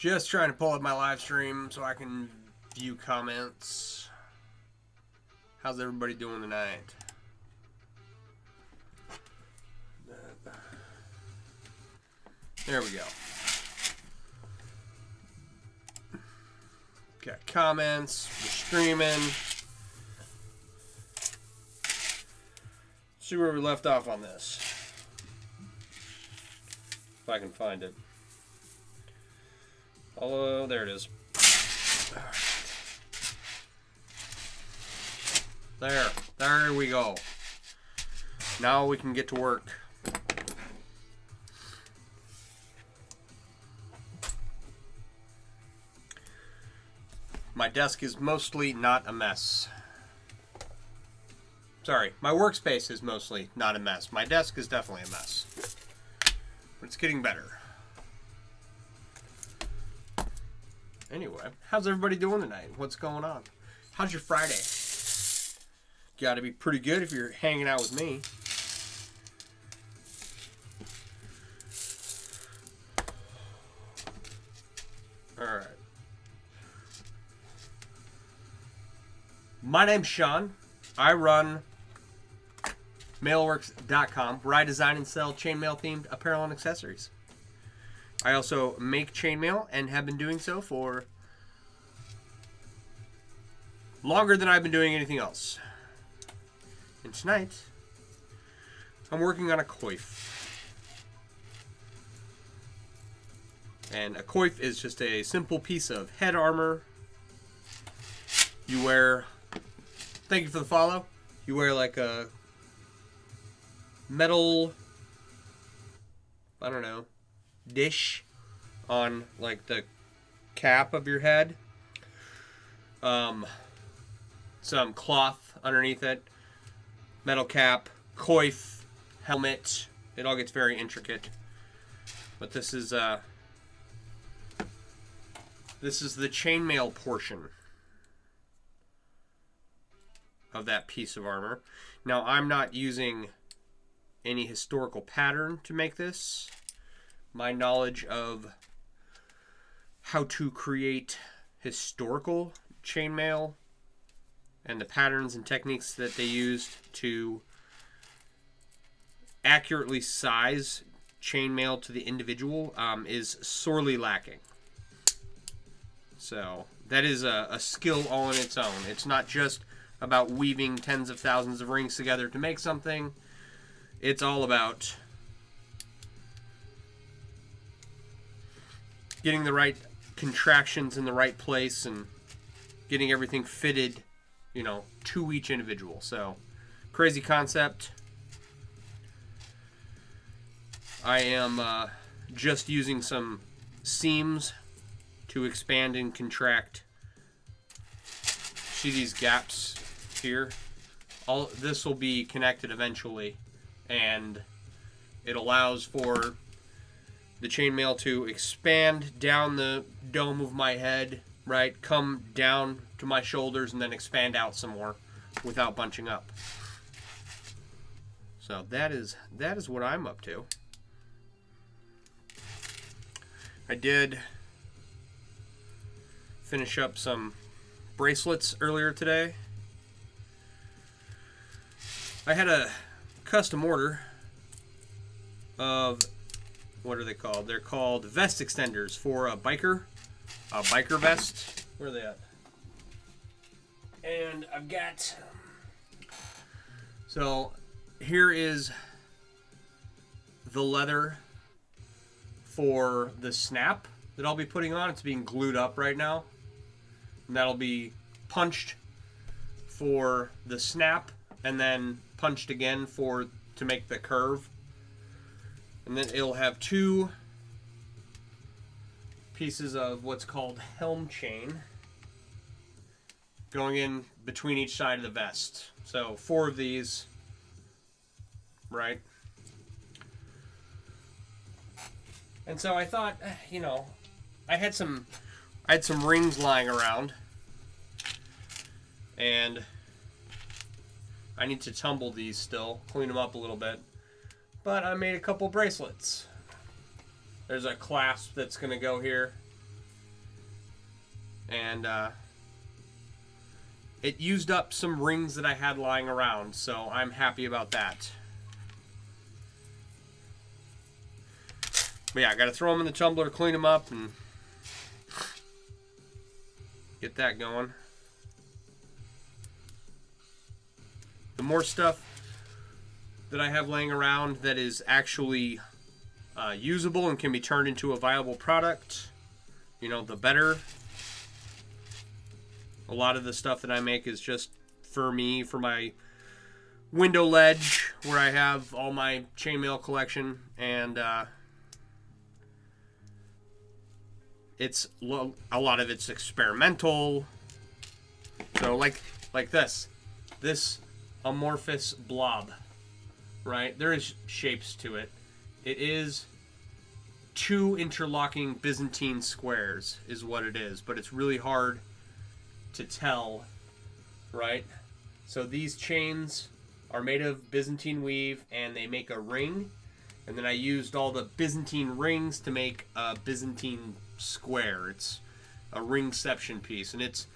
Just trying to pull up my live stream so I can view comments. How's everybody doing tonight? There we go. Got comments. We're streaming. See where we left off on this. If I can find it. Oh, there it is. There we go. Now we can get to work. My desk is mostly not a mess. Sorry, my workspace is mostly not a mess. My desk is definitely a mess. But it's getting better. Anyway, how's everybody doing tonight? What's going on? How's your Friday? Gotta be pretty good if you're hanging out with me. Alright. My name's Sean. I run mailworks.com, where I design and sell chainmail themed apparel and accessories. I also make chainmail and have been doing so for longer than I've been doing anything else. And tonight, I'm working on a coif. And a coif is just a simple piece of head armor. You wear, thank you for the follow, you wear like a metal, I don't know, dish on like the cap of your head. Some cloth underneath it. Metal cap, coif, helmet. It all gets very intricate. But this is the chainmail portion of that piece of armor. Now, I'm not using any historical pattern to make this. My knowledge of how to create historical chainmail and the patterns and techniques that they used to accurately size chainmail to the individual is sorely lacking. So that is a skill all on its own. It's not just about weaving tens of thousands of rings together to make something. It's all about getting the right contractions in the right place and getting everything fitted, you know, to each individual. So, crazy concept. I am just using some seams to expand and contract. See these gaps here? All this will be connected eventually, and it allows for the chainmail to expand down the dome of my head, right? Come down to my shoulders and then expand out some more without bunching up. So that is what I'm up to. I did finish up some bracelets earlier today. I had a custom order of, what are they called? They're called vest extenders for a biker vest. Where are they at? And I've got, so here is the leather for the snap that I'll be putting on. It's being glued up right now. And that'll be punched for the snap and then punched again to make the curve. And then it'll have two pieces of what's called helm chain going in between each side of the vest. So 4 of these, right? And so I thought, you know, I had some rings lying around, and I need to tumble these still, clean them up a little bit. But I made a couple bracelets. There's a clasp that's going to go here. And it used up some rings that I had lying around, so I'm happy about that. But yeah, I got to throw them in the tumbler, clean them up, and get that going. The more stuff that I have laying around that is actually usable and can be turned into a viable product, you know, the better. A lot of the stuff that I make is just for me, for my window ledge, where I have all my chainmail collection, and it's a lot of it's experimental. So like this amorphous blob, right? There is shapes to it. It is 2 interlocking Byzantine squares is what it is, but it's really hard to tell, right? So these chains are made of Byzantine weave, and they make a ring, and then I used all the Byzantine rings to make a Byzantine square. It's a ringception piece, and it's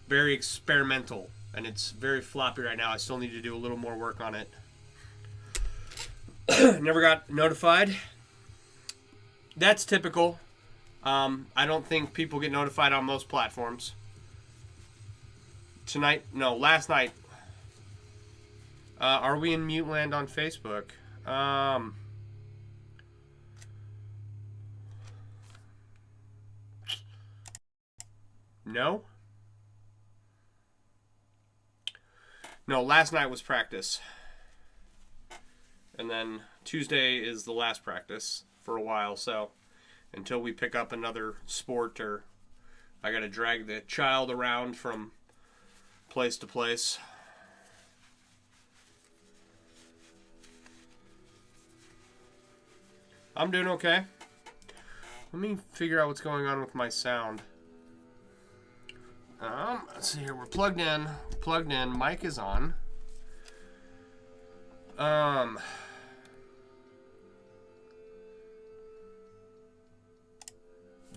very experimental, and it's very floppy right now. I still need to do a little more work on it. Never got notified. That's typical. I don't think people get notified on most platforms. Last night. Are we in mute land on Facebook? No? No, last night was practice. And then Tuesday is the last practice for a while, so until we pick up another sport, or I gotta drag the child around from place to place. I'm doing okay. Let me figure out what's going on with my sound. Let's see here. We're plugged in. Mic is on.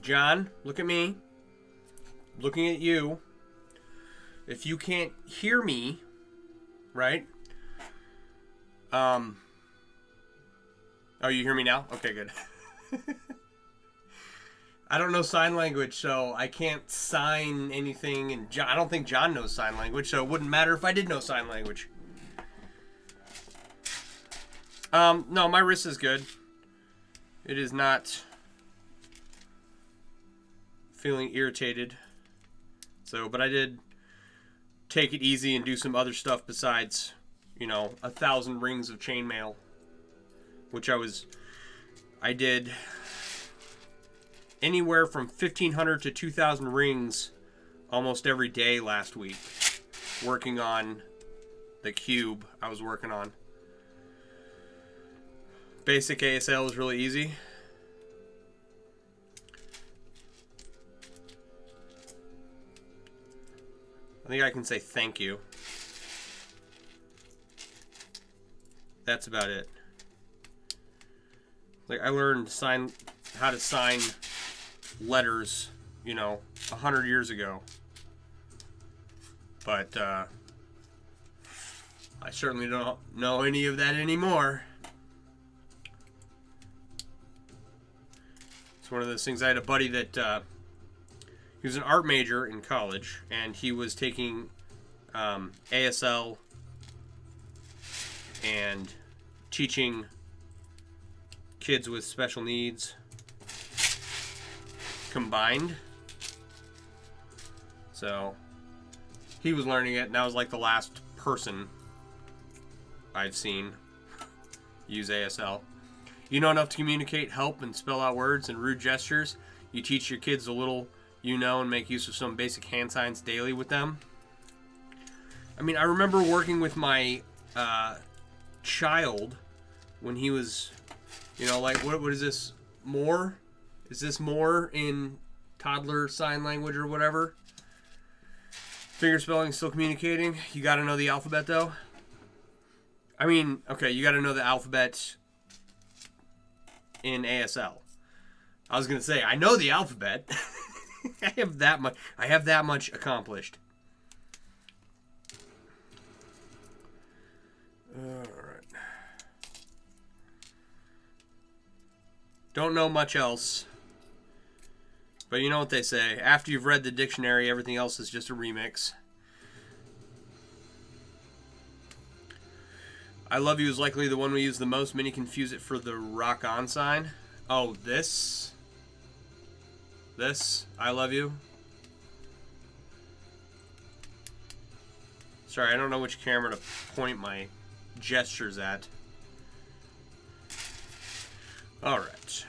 John, look at me. Looking at you. If you can't hear me, right? Oh, you hear me now? Okay, good. I don't know sign language, so I can't sign anything, and I don't think John knows sign language, so it wouldn't matter if I did know sign language. No, my wrist is good. It is not feeling irritated. So, but I did take it easy and do some other stuff besides, 1,000 rings of chainmail, which I did anywhere from 1,500 to 2,000 rings almost every day last week, working on the cube I was working on. Basic ASL is really easy. I think I can say thank you. That's about it. Like, I learned how to sign letters, 100 years ago. But I certainly don't know any of that anymore. It's one of those things. I had a buddy that he was an art major in college, and he was taking ASL and teaching kids with special needs combined. So he was learning it, and I was like the last person I've seen use ASL. You know enough to communicate, help, and spell out words and rude gestures. You teach your kids a little and make use of some basic hand signs daily with them. I mean, I remember working with my child when he was, like, what is this, more? Is this more in toddler sign language or whatever? Finger spelling, still communicating. You got to know the alphabet, though. I mean, okay, you got to know the alphabet in ASL. I was going to say, I know the alphabet. I have that much. I have that much accomplished. All right. Don't know much else. But you know what they say. After you've read the dictionary, everything else is just a remix. I love you is likely the one we use the most. Many confuse it for the rock on sign. Oh, this? This? I love you? Sorry, I don't know which camera to point my gestures at. Alright.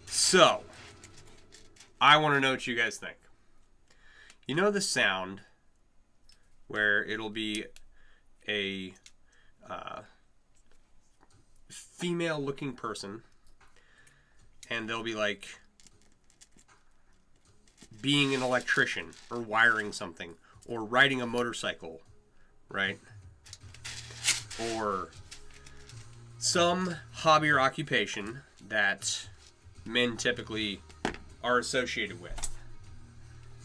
So, I want to know what you guys think. You know the sound where it'll be a female-looking person, and they'll be like being an electrician or wiring something or riding a motorcycle, right? Or some hobby or occupation that men typically are associated with,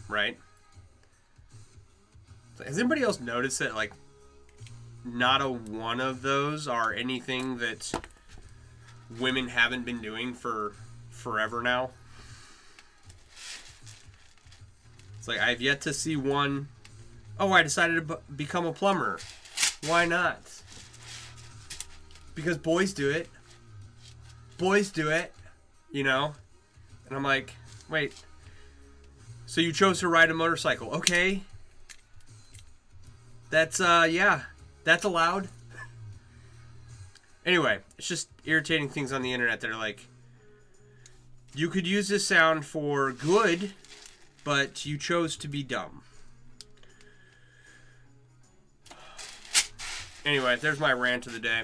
right? Has anybody else noticed that, like, not a one of those are anything that women haven't been doing for forever now? It's like, I've yet to see one, oh, I decided to become a plumber. Why not? Because boys do it. Boys do it, you know? And I'm like, wait, so you chose to ride a motorcycle. Okay. That's, yeah, that's allowed. Anyway, it's just irritating things on the internet that are like, you could use this sound for good, but you chose to be dumb. Anyway, there's my rant of the day.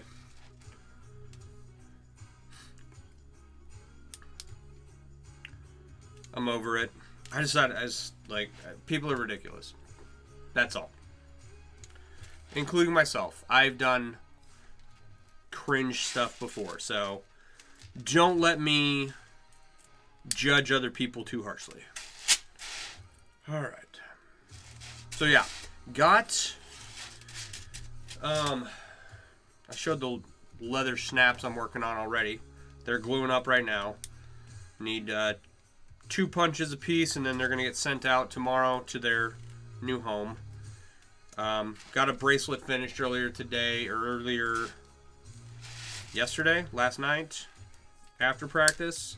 I'm over it. I decided, like, people are ridiculous. That's all. Including myself. I've done cringe stuff before, so don't let me judge other people too harshly. Alright. So yeah, got I showed the leather snaps I'm working on already. They're gluing up right now. Need 2 punches a piece, and then they're gonna get sent out tomorrow to their new home. Got a bracelet finished earlier yesterday, last night, after practice,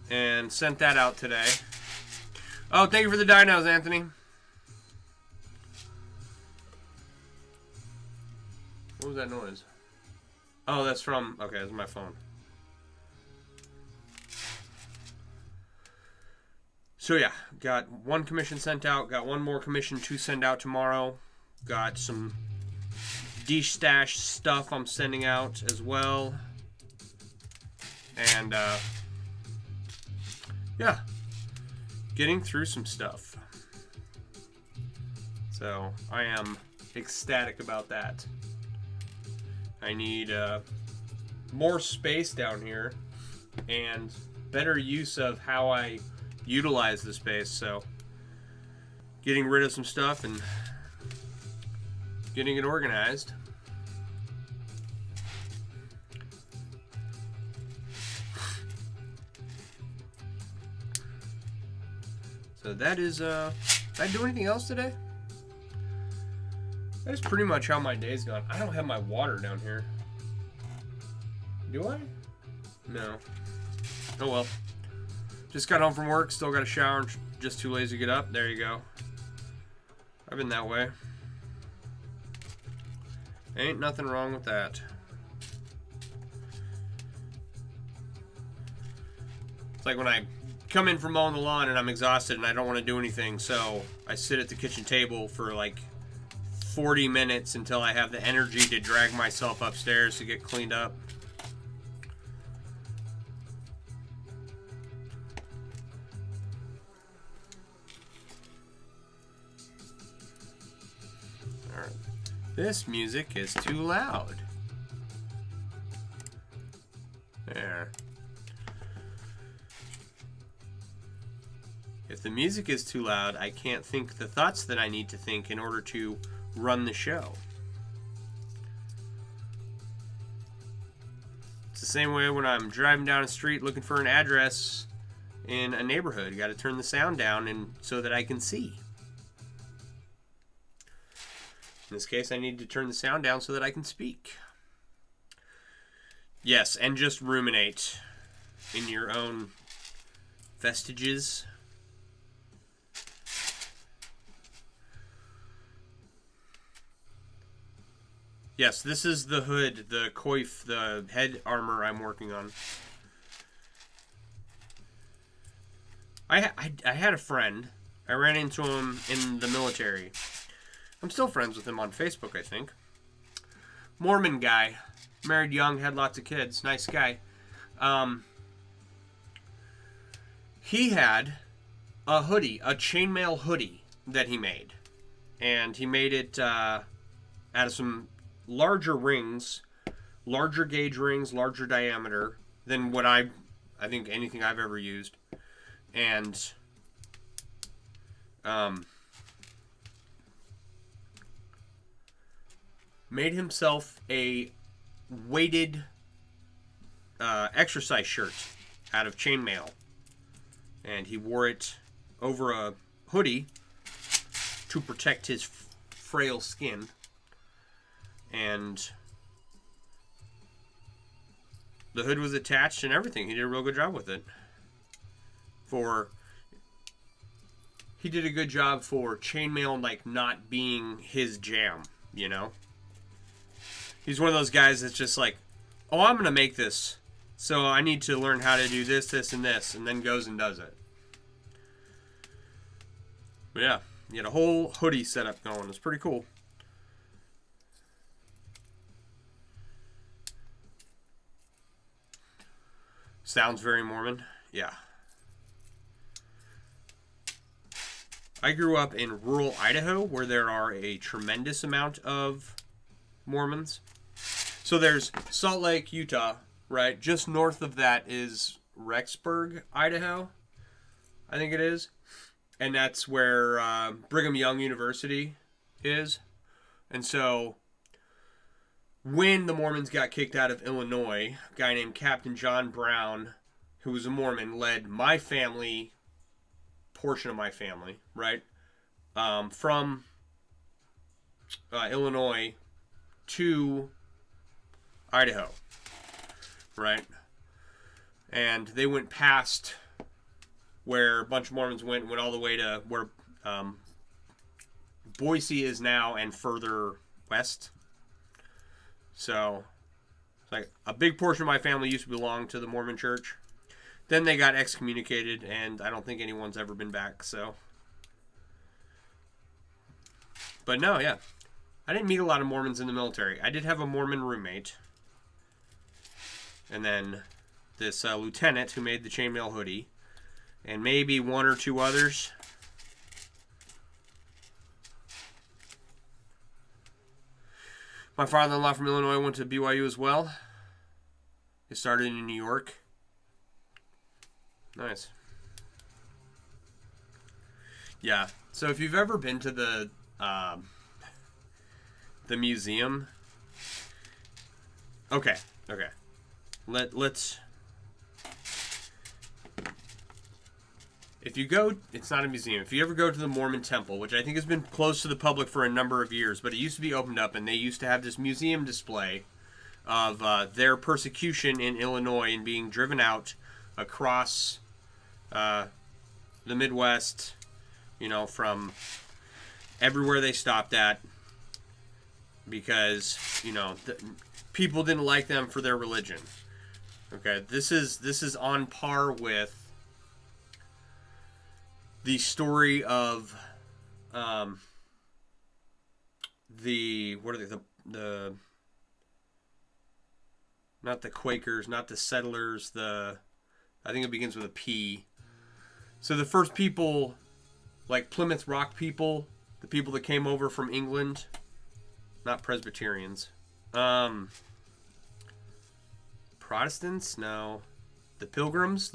and sent that out today. Oh, thank you for the dinos, Anthony. What was that noise? Oh, that's from, okay, that's my phone. So yeah, got 1 commission sent out, got 1 more commission to send out tomorrow. Got some de-stash stuff I'm sending out as well. And, yeah, getting through some stuff. So, I am ecstatic about that. I need more space down here and better use of how I utilize the space. So, getting rid of some stuff and getting it organized. So that is, did I do anything else today? That is pretty much how my day's gone. I don't have my water down here. Do I? No. Oh well. Just got home from work, still got a shower, and just too lazy to get up. There you go. I've been that way. Ain't nothing wrong with that. It's like when I come in from mowing the lawn and I'm exhausted and I don't want to do anything, so I sit at the kitchen table for like 40 minutes until I have the energy to drag myself upstairs to get cleaned up. All right. This music is too loud. the music is too loud, I can't think the thoughts that I need to think in order to run the show. It's the same way when I'm driving down a street looking for an address in a neighborhood. You got to turn the sound down and so that I can see. In this case, I need to turn the sound down so that I can speak. Yes, and just ruminate in your own vestiges. Yes, this is the hood, the coif, the head armor I'm working on. I had a friend. I ran into him in the military. I'm still friends with him on Facebook, I think. Mormon guy. Married young, had lots of kids. Nice guy. He had a hoodie, a chainmail hoodie that he made. And he made it out of some larger rings, larger gauge rings, larger diameter than what I think anything I've ever used. And made himself a weighted exercise shirt out of chainmail. And he wore it over a hoodie to protect his frail skin. And the hood was attached and everything. He did a real good job with it. He did a good job for chainmail like not being his jam, you know? He's one of those guys that's just like, oh, I'm going to make this, so I need to learn how to do this, this, and this, and then goes and does it. But yeah, he had a whole hoodie setup going. It's pretty cool. Sounds very Mormon. Yeah. I grew up in rural Idaho where there are a tremendous amount of Mormons. So there's Salt Lake, Utah, right? Just north of that is Rexburg, Idaho, I think it is. And that's where Brigham Young University is. And so when the Mormons got kicked out of Illinois, a guy named Captain John Brown, who was a Mormon, led my family, portion of my family, right, from Illinois to Idaho, right? And they went past where a bunch of Mormons went all the way to where Boise is now and further west. So, it's like a big portion of my family used to belong to the Mormon church. Then they got excommunicated, and I don't think anyone's ever been back, so. But no, yeah. I didn't meet a lot of Mormons in the military. I did have a Mormon roommate. And then this lieutenant who made the chainmail hoodie. And maybe one or two others. My father-in-law from Illinois went to BYU as well. He started in New York. Nice. Yeah. So if you've ever been to the museum, okay. Let's. If you go, it's not a museum. If you ever go to the Mormon Temple, which I think has been closed to the public for a number of years, but it used to be opened up, and they used to have this museum display of their persecution in Illinois and being driven out across the Midwest, you know, from everywhere they stopped at, because, you know, people didn't like them for their religion. Okay, this is on par with the story of the not the Quakers, not the settlers, I think it begins with a P. So the first people, like Plymouth Rock people, the people that came over from England, not Presbyterians. Protestants? No. The Pilgrims,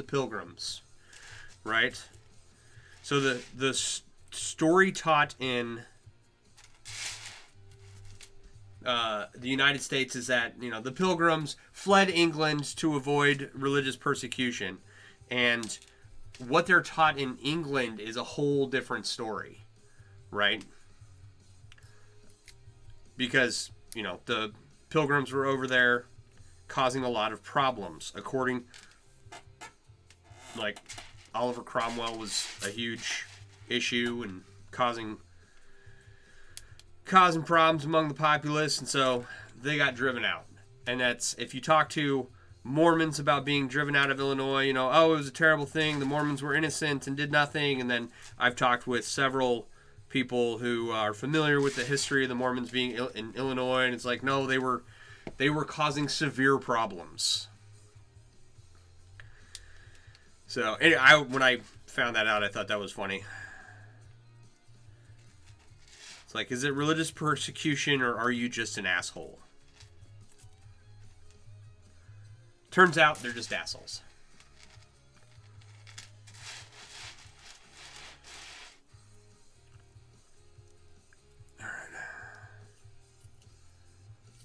right? So the story taught in the United States is that, you know, the Pilgrims fled England to avoid religious persecution, and what they're taught in England is a whole different story, right? Because, you know, the Pilgrims were over there causing a lot of problems. According, like, Oliver Cromwell was a huge issue and causing problems among the populace, and so they got driven out. And that's, if you talk to Mormons about being driven out of Illinois, you know, oh, it was a terrible thing, the Mormons were innocent and did nothing. And then I've talked with several people who are familiar with the history of the Mormons being in Illinois, and it's like, no, they were causing severe problems. So anyway, when I found that out, I thought that was funny. It's like, is it religious persecution, or are you just an asshole? Turns out they're just assholes. All right.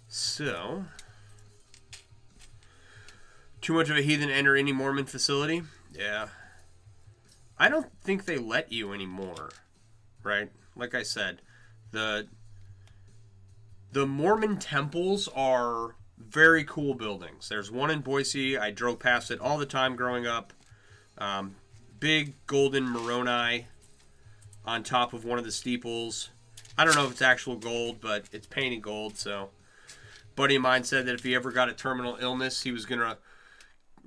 So, too much of a heathen enter any Mormon facility? Yeah. I don't think they let you anymore, right? Like I said, the Mormon temples are very cool buildings. There's one in Boise. I drove past it all the time growing up. Big golden Moroni on top of one of the steeples. I don't know if it's actual gold, but it's painted gold. So, a buddy of mine said that if he ever got a terminal illness, he was going to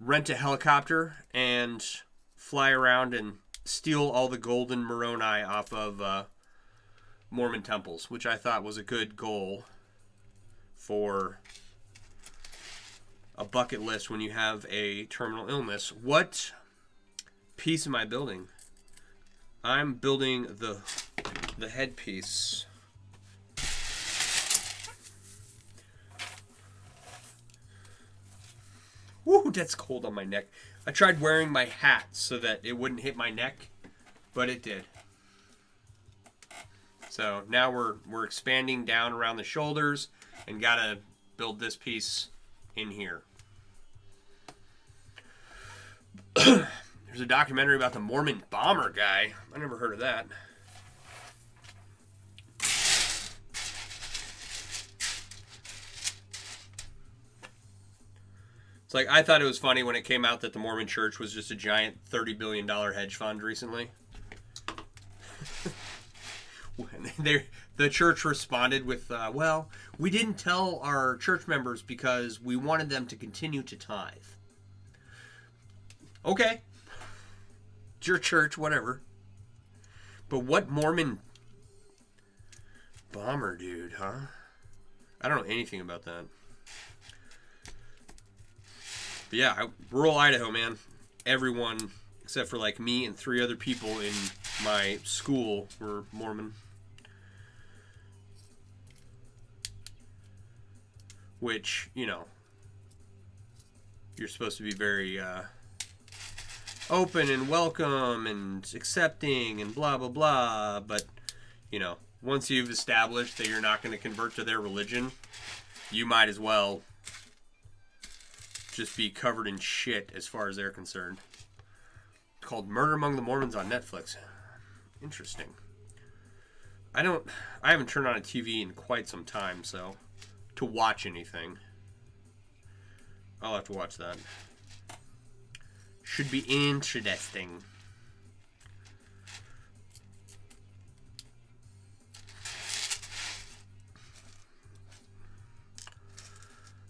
rent a helicopter and fly around and steal all the golden Moroni off of Mormon temples, which I thought was a good goal for a bucket list when you have a terminal illness. What piece am I building? I'm building the headpiece. Woo, that's cold on my neck. I tried wearing my hat so that it wouldn't hit my neck, but it did. So now we're expanding down around the shoulders and gotta build this piece in here. There's a documentary about the Mormon bomber guy. I never heard of that. It's like, I thought it was funny when it came out that the Mormon Church was just a giant $30 billion hedge fund recently. The church responded with, well, we didn't tell our church members because we wanted them to continue to tithe. Okay. It's your church, whatever. But what Mormon bomber dude, huh? I don't know anything about that. But yeah, rural Idaho, man. Everyone, except for like me and 3 other people in my school, were Mormon. Which, you know, you're supposed to be very open and welcome and accepting and blah, blah, blah. But, you know, once you've established that you're not going to convert to their religion, you might as well just be covered in shit as far as they're concerned. It's called Murder Among the Mormons on Netflix. Interesting. I haven't turned on a TV in quite some time, so to watch anything, I'll have to watch that. Should be interesting.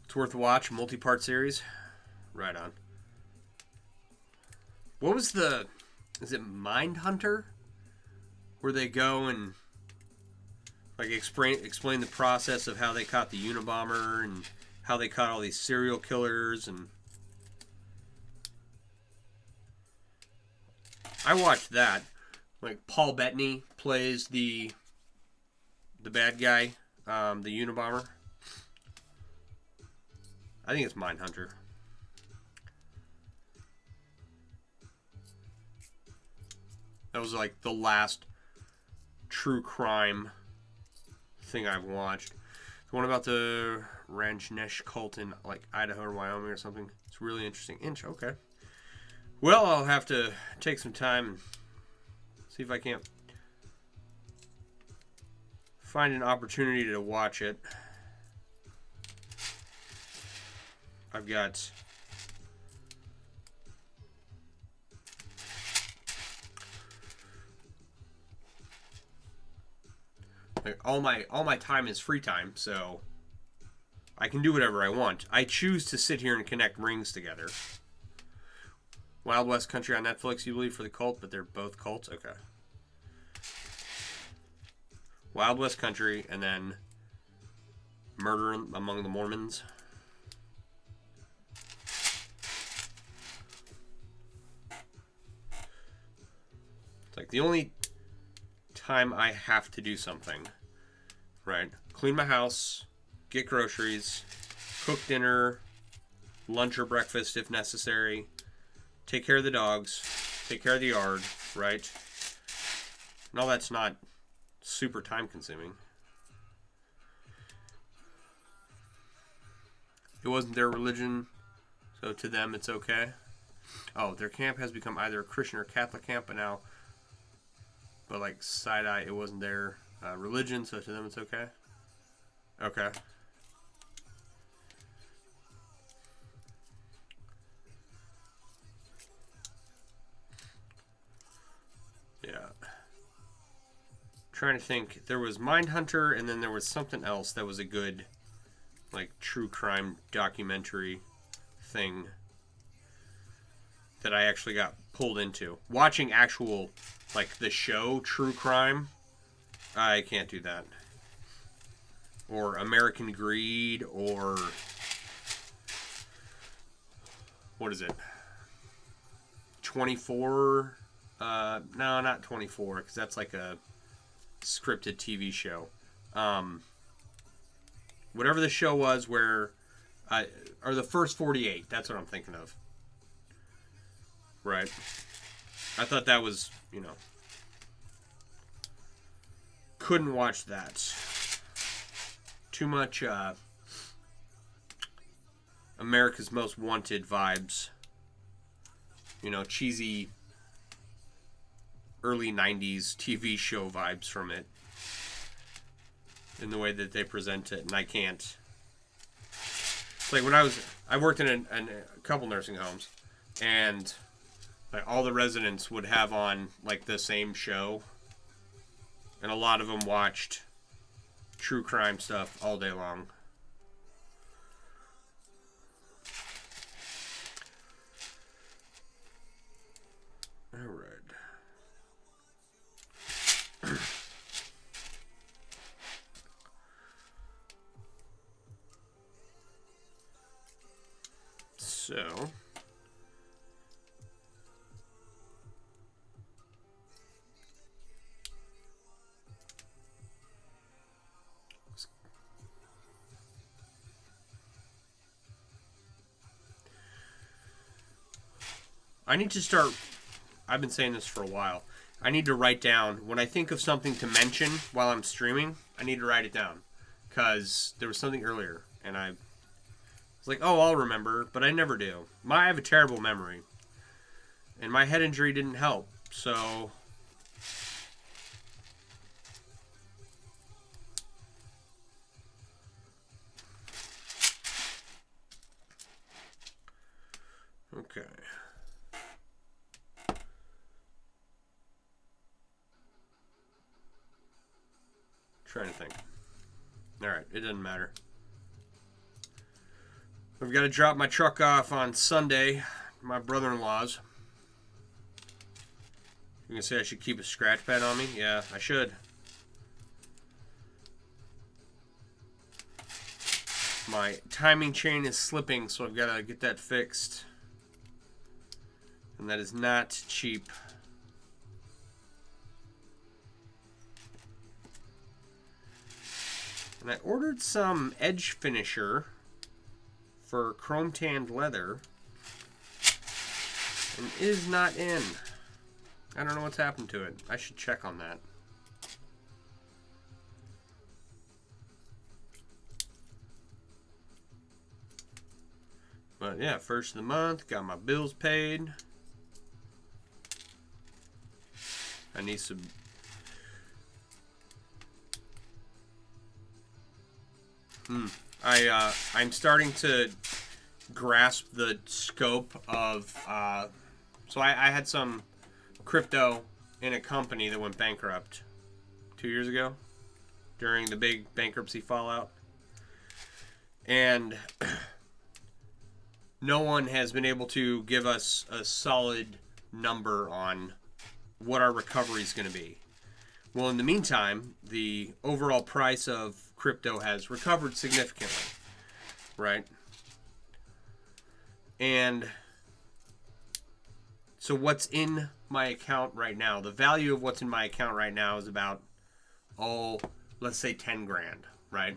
It's worth a watch. Multi-part series. Right on. What was is it Mindhunter? Where they go and like explain the process of how they caught the Unabomber and how they caught all these serial killers. And I watched that. Like Paul Bettany plays the bad guy, the Unabomber. I think it's Mindhunter. That was like the last true crime thing I've watched. The one about the Rajneesh cult in like Idaho or Wyoming or something. It's really interesting. Okay. Well, I'll have to take some time and see if I can't find an opportunity to watch it. I've got like all my time is free time, so I can do whatever I want. I choose to sit here and connect rings together. Wild West Country on Netflix, you believe, for the cult, but they're both cults? Okay. Wild West Country, and then Murder Among the Mormons. It's like the only time I have to do something, right? Clean my house, get groceries, cook dinner, lunch or breakfast if necessary, take care of the dogs, take care of the yard, right? And all that's not super time consuming. It wasn't their religion, so to them it's okay. Oh, their camp has become either a Christian or Catholic camp, but like side-eye, it wasn't their religion, so to them it's okay. Okay. Yeah. Trying to think. There was Mindhunter, and then there was something else that was a good, like, true crime documentary thing that I actually got pulled into. Watching actual, like, the show True Crime, I can't do that. Or American Greed, or what is it? 24? No, not 24, because that's like a scripted TV show. Whatever the show was where, or the First 48, that's what I'm thinking of. Right. I thought that was, couldn't watch that. Too much America's Most Wanted vibes. Cheesy early 90s TV show vibes from it. In the way that they present it, and I can't. It's like when I worked in a couple nursing homes, and like all the residents would have on like the same show, and a lot of them watched true crime stuff all day long. All right. So, I need to start, I've been saying this for a while, I need to write down, when I think of something to mention while I'm streaming, I need to write it down. Because there was something earlier, and I was like, oh, I'll remember, but I never do. I have a terrible memory. And my head injury didn't help, so... Okay. Trying to think. Alright, it doesn't matter. I've got to drop my truck off on Sunday. My brother-in-law's. You gonna say I should keep a scratch pad on me? Yeah, I should. My timing chain is slipping, so I've got to get that fixed. And that is not cheap. And I ordered some edge finisher for chrome tanned leather, and it is not in. I don't know what's happened to it. I should check on that. But yeah, first of the month, got my bills paid. I need some. I'm starting to grasp the scope of. So I had some crypto in a company that went bankrupt 2 years ago during the big bankruptcy fallout, and no one has been able to give us a solid number on what our recovery is going to be. Well, in the meantime, the overall price of crypto has recovered significantly, right? And so what's in my account right now, the value of what's in my account right now is about, let's say 10 grand, right?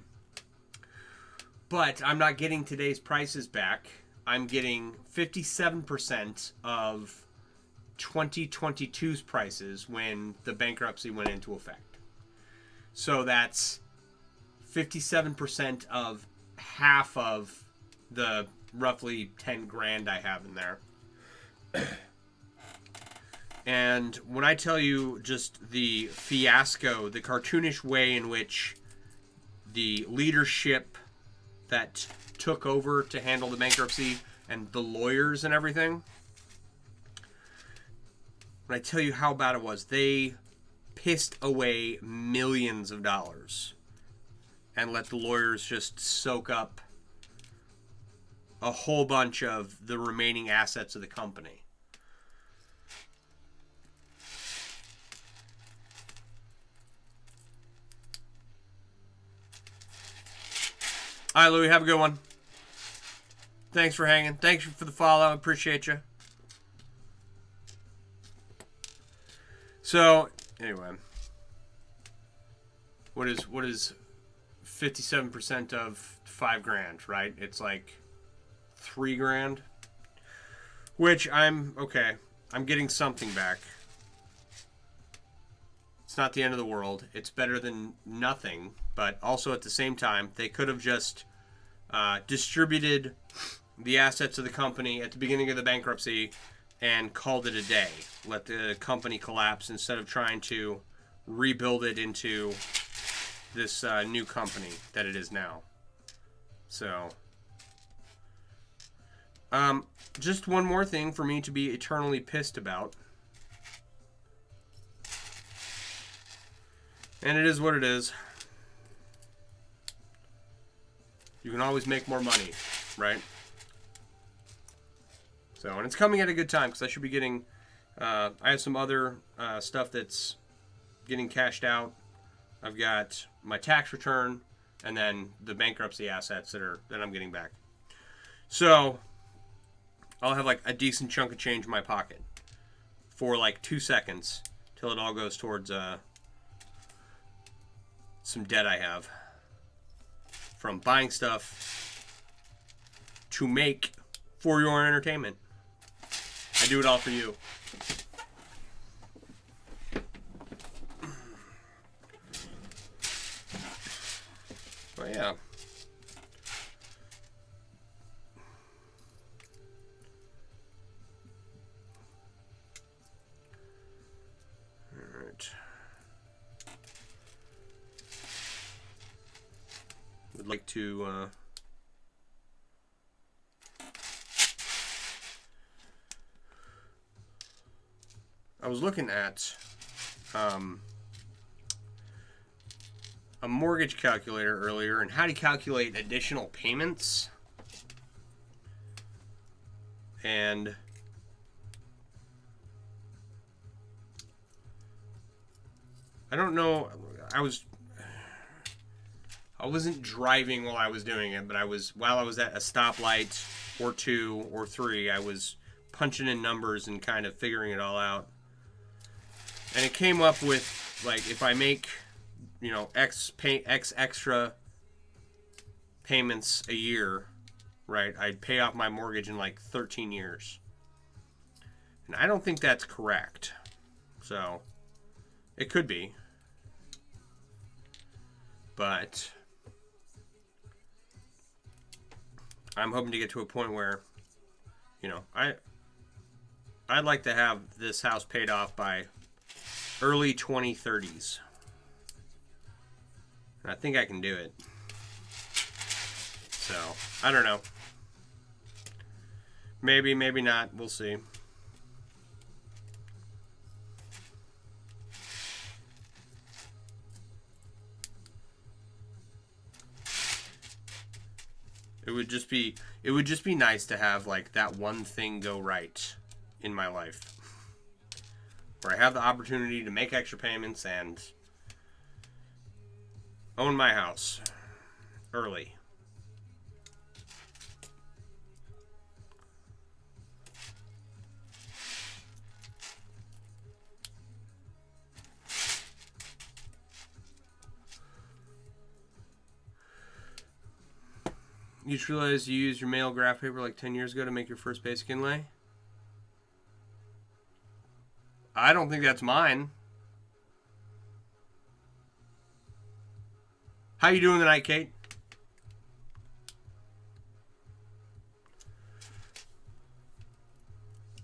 But I'm not getting today's prices back. I'm getting 57% of 2022's prices when the bankruptcy went into effect. So that's 57% of half of the roughly 10 grand I have in there. And when I tell you just the fiasco, the cartoonish way in which the leadership that took over to handle the bankruptcy and the lawyers and everything, when I tell you how bad it was, they pissed away millions of dollars and let the lawyers just soak up a whole bunch of the remaining assets of the company. All right, Louie, have a good one. Thanks for hanging. Thanks for the follow. Appreciate you. So, anyway, what is 57% of 5 grand, right? It's like 3 grand, which I'm getting something back. It's not the end of the world. It's better than nothing, but also at the same time, they could have just distributed the assets of the company at the beginning of the bankruptcy and called it a day. Let the company collapse instead of trying to rebuild it into this new company that it is now. So, just one more thing for me to be eternally pissed about. And it is what it is. You can always make more money, right? So, and it's coming at a good time because I should be getting, I have some other stuff that's getting cashed out. I've got my tax return and then the bankruptcy assets that I'm getting back. So, I'll have like a decent chunk of change in my pocket for like 2 seconds till it all goes towards some debt I have from buying stuff to make for your entertainment. I do it all for you. But yeah. All right. Would like to I was looking at a mortgage calculator earlier and how to calculate additional payments. And I don't know, I wasn't driving while I was doing it, but while I was at a stoplight or 2 or 3, I was punching in numbers and kind of figuring it all out. And it came up with, like, if I make, X extra payments a year, right, I'd pay off my mortgage in like 13 years. And I don't think that's correct. So, it could be. But I'm hoping to get to a point where, you know, I'd like to have this house paid off by early 2030s. And I think I can do it. So, I don't know. Maybe, maybe not. We'll see. It would just be nice to have like that one thing go right in my life. Where I have the opportunity to make extra payments and own my house early. You just realized you used your mail graph paper like 10 years ago to make your first basic inlay? I don't think that's mine. How you doing tonight, Kate?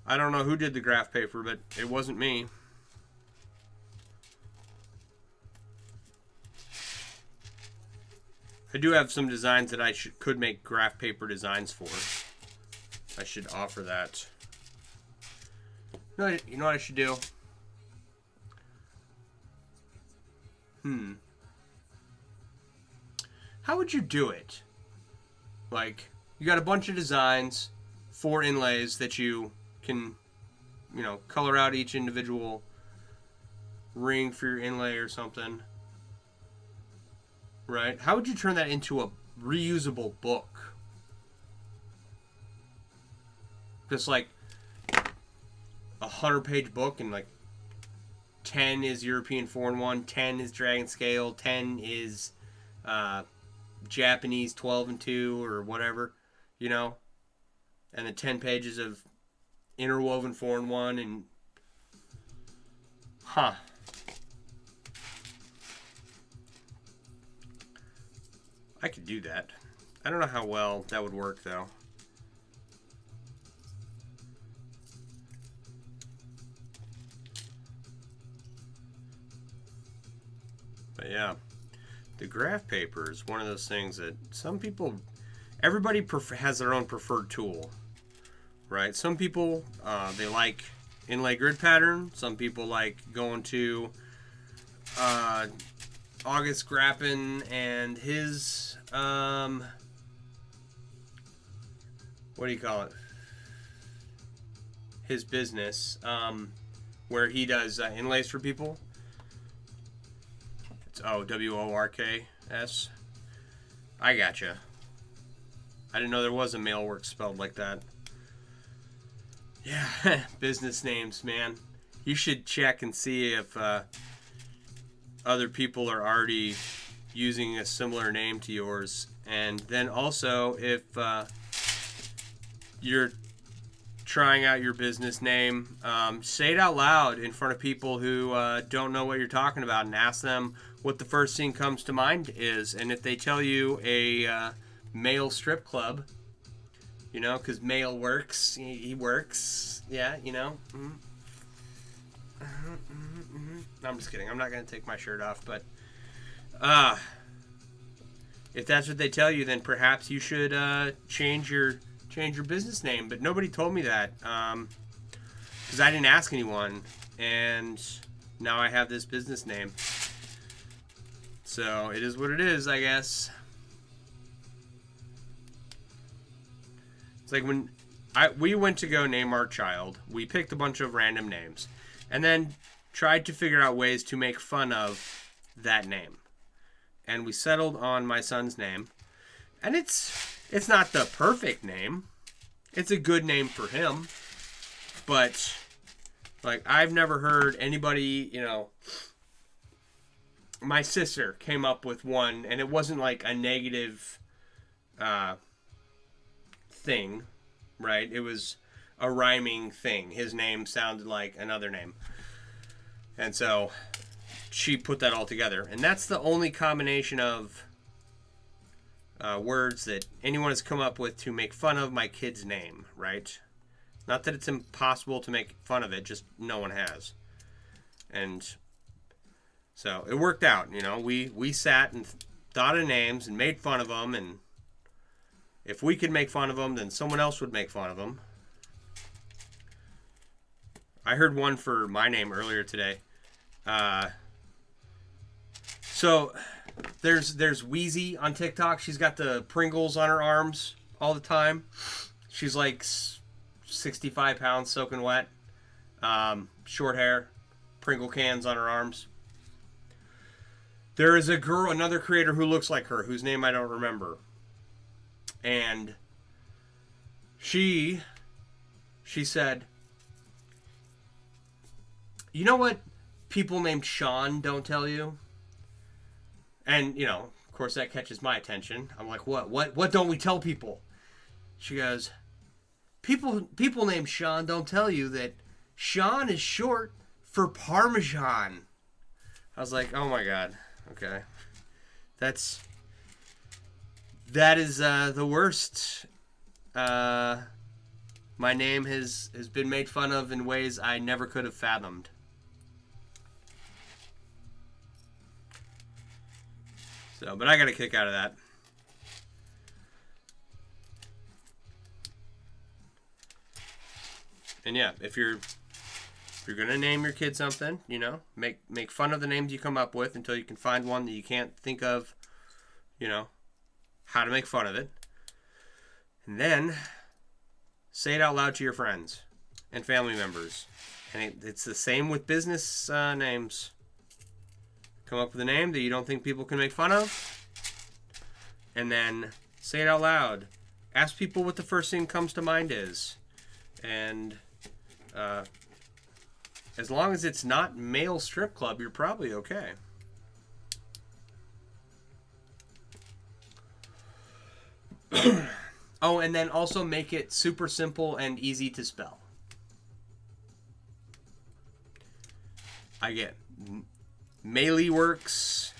I don't know who did the graph paper, but it wasn't me. I do have some designs that I could make graph paper designs for. I should offer that. You know what I should do? How would you do it? Like, you got a bunch of designs, 4 inlays that you can, you know, color out each individual ring for your inlay or something. Right? How would you turn that into a reusable book? Just like a 100-page book, and like 10 is European 4-in-1, 10 is Dragon Scale, 10 is Japanese 12-in-2 or whatever, you know? And the 10 pages of interwoven 4-in-1 and... I could do that. I don't know how well that would work, though. But yeah, the graph paper is one of those things that some people, everybody has their own preferred tool, right? Some people, they like inlay grid pattern. Some people like going to August Grappin and his, what do you call it? His business, where he does inlays for people. It's WORKS. I gotcha. I didn't know there was a mailwork spelled like that. Yeah, business names, man. You should check and see if other people are already using a similar name to yours. And then also, if you're trying out your business name, say it out loud in front of people who don't know what you're talking about, and ask them what the first thing comes to mind is. And if they tell you a male strip club, you know, because male works, he works, yeah, you know. No, I'm just kidding. I'm not going to take my shirt off, but if that's what they tell you, then perhaps you should change your business name. But nobody told me that because I didn't ask anyone, and now I have this business name. So it is what it is, I guess. It's like when we went to go name our child, we picked a bunch of random names and then tried to figure out ways to make fun of that name. And we settled on my son's name. And it's not the perfect name. It's a good name for him. But like, I've never heard anybody, you know, my sister came up with one, and it wasn't like a negative thing, right? It was a rhyming thing. His name sounded like another name. And so she put that all together. And that's the only combination of words that anyone has come up with to make fun of my kid's name, right? Not that it's impossible to make fun of it, just no one has. And so it worked out, you know. We sat and thought of names and made fun of them, and if we could make fun of them, then someone else would make fun of them. I heard one for my name earlier today. So there's Wheezy on TikTok. She's got the Pringles on her arms all the time. She's like 65 pounds soaking wet. Short hair. Pringle cans on her arms. There is a girl, another creator who looks like her, whose name I don't remember. And she said, you know what people named Sean don't tell you? And, you know, of course that catches my attention. I'm like, what don't we tell people? She goes, people named Sean don't tell you that Sean is short for Parmesan. I was like, oh my God. Okay. That is the worst. My name has been made fun of in ways I never could have fathomed. So, but I got a kick out of that. And yeah, if you're gonna name your kid something, you know, make fun of the names you come up with until you can find one that you can't think of, you know, how to make fun of it. And then say it out loud to your friends and family members. And it's the same with business names. Come up with a name that you don't think people can make fun of, and then say it out loud. Ask people what the first thing that comes to mind is. And as long as it's not male strip club, you're probably okay. Oh, and then also make it super simple and easy to spell. I get Melee works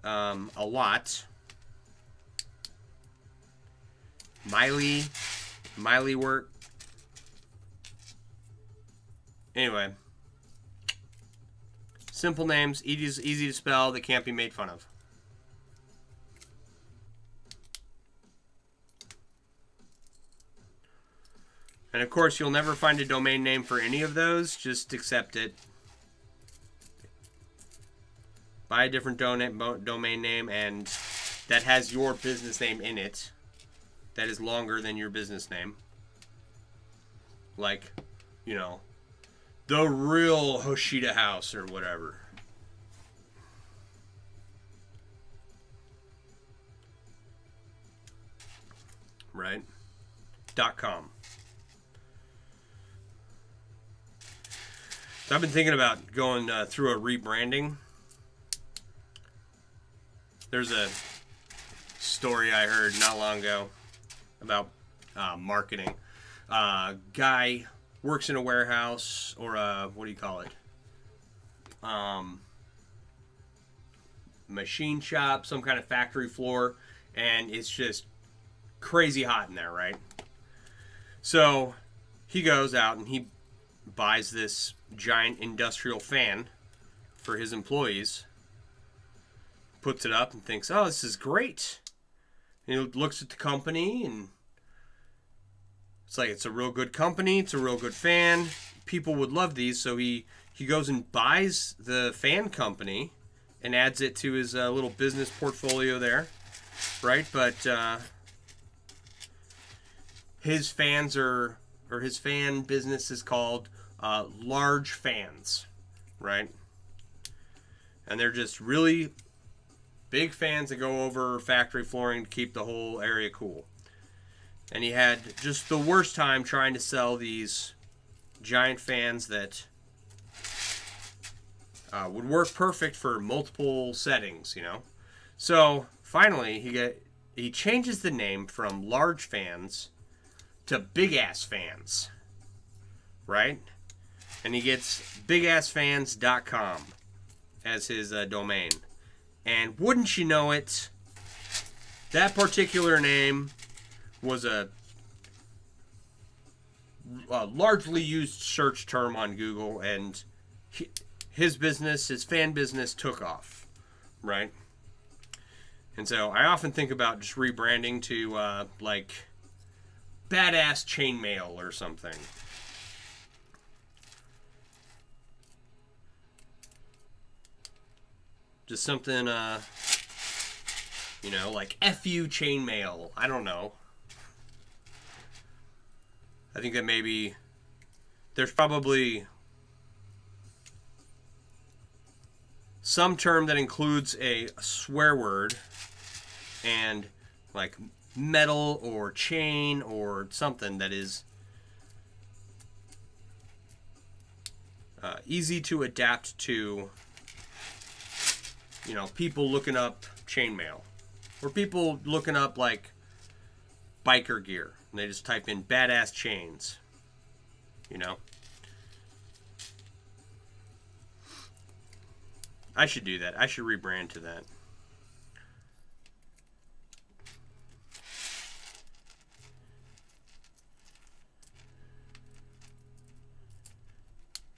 a lot. Miley work. Anyway, simple names, easy to spell, that can't be made fun of. And of course, you'll never find a domain name for any of those. Just accept it. Buy a different domain name, and that has your business name in it. That is longer than your business name. Like, you know, The Real Hoshida House or whatever. Right? .com. So I've been thinking about going through a rebranding. There's a story I heard not long ago about marketing. Guy works in a warehouse or a, what do you call it? Machine shop, some kind of factory floor, and it's just crazy hot in there, right? So he goes out and he buys this giant industrial fan for his employees, puts it up and thinks, oh, this is great. And he looks at the company and it's like, it's a real good company, it's a real good fan, people would love these. So he goes and buys the fan company and adds it to his little business portfolio there, right? But his fans are, or his fan business is called Large Fans, right? And they're just really big fans that go over factory flooring to keep the whole area cool. And he had just the worst time trying to sell these giant fans that would work perfect for multiple settings, you know. So finally, he changes the name from Large Fans to Big Ass Fans, right? And he gets bigassfans.com as his domain. And wouldn't you know it, that particular name was a largely used search term on Google, and his business, his fan business, took off, right? And so I often think about just rebranding to like Badass Chainmail or something. Just something, you know, like FU Chainmail. I don't know. I think that maybe there's probably some term that includes a swear word and like metal or chain or something that is easy to adapt to, you know, people looking up chainmail or people looking up like biker gear and they just type in badass chains, you know. I should do that. I should rebrand to that.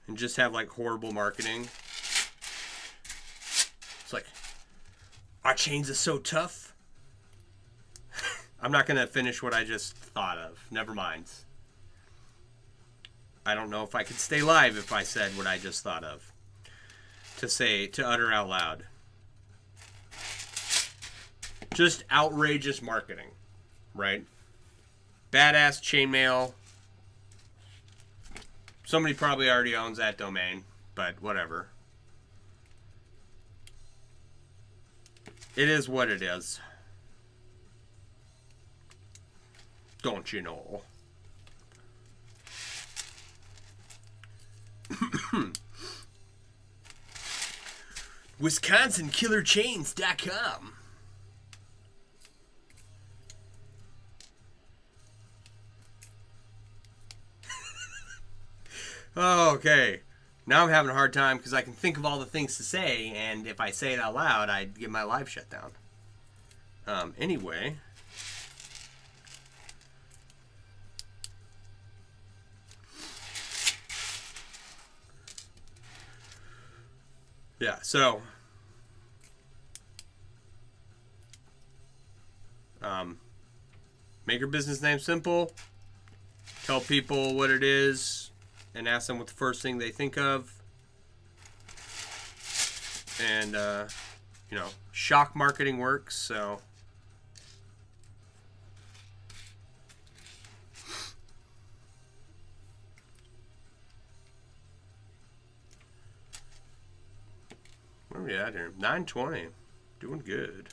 And just have like horrible marketing. It's like, our chains are so tough. I'm not going to finish what I just thought of. Never mind. I don't know if I could stay live if I said what I just thought of. To utter out loud. Just outrageous marketing, right? Badass chainmail. Somebody probably already owns that domain, but whatever. It is what it is. Don't you know? WisconsinKillerChains.com. Okay. Now I'm having a hard time because I can think of all the things to say, and if I say it out loud, I'd get my live shut down. Anyway. Yeah, so make your business name simple. Tell people what it is and ask them what the first thing they think of. And, you know, shock marketing works, so. Where are we at here? 9:20. Doing good.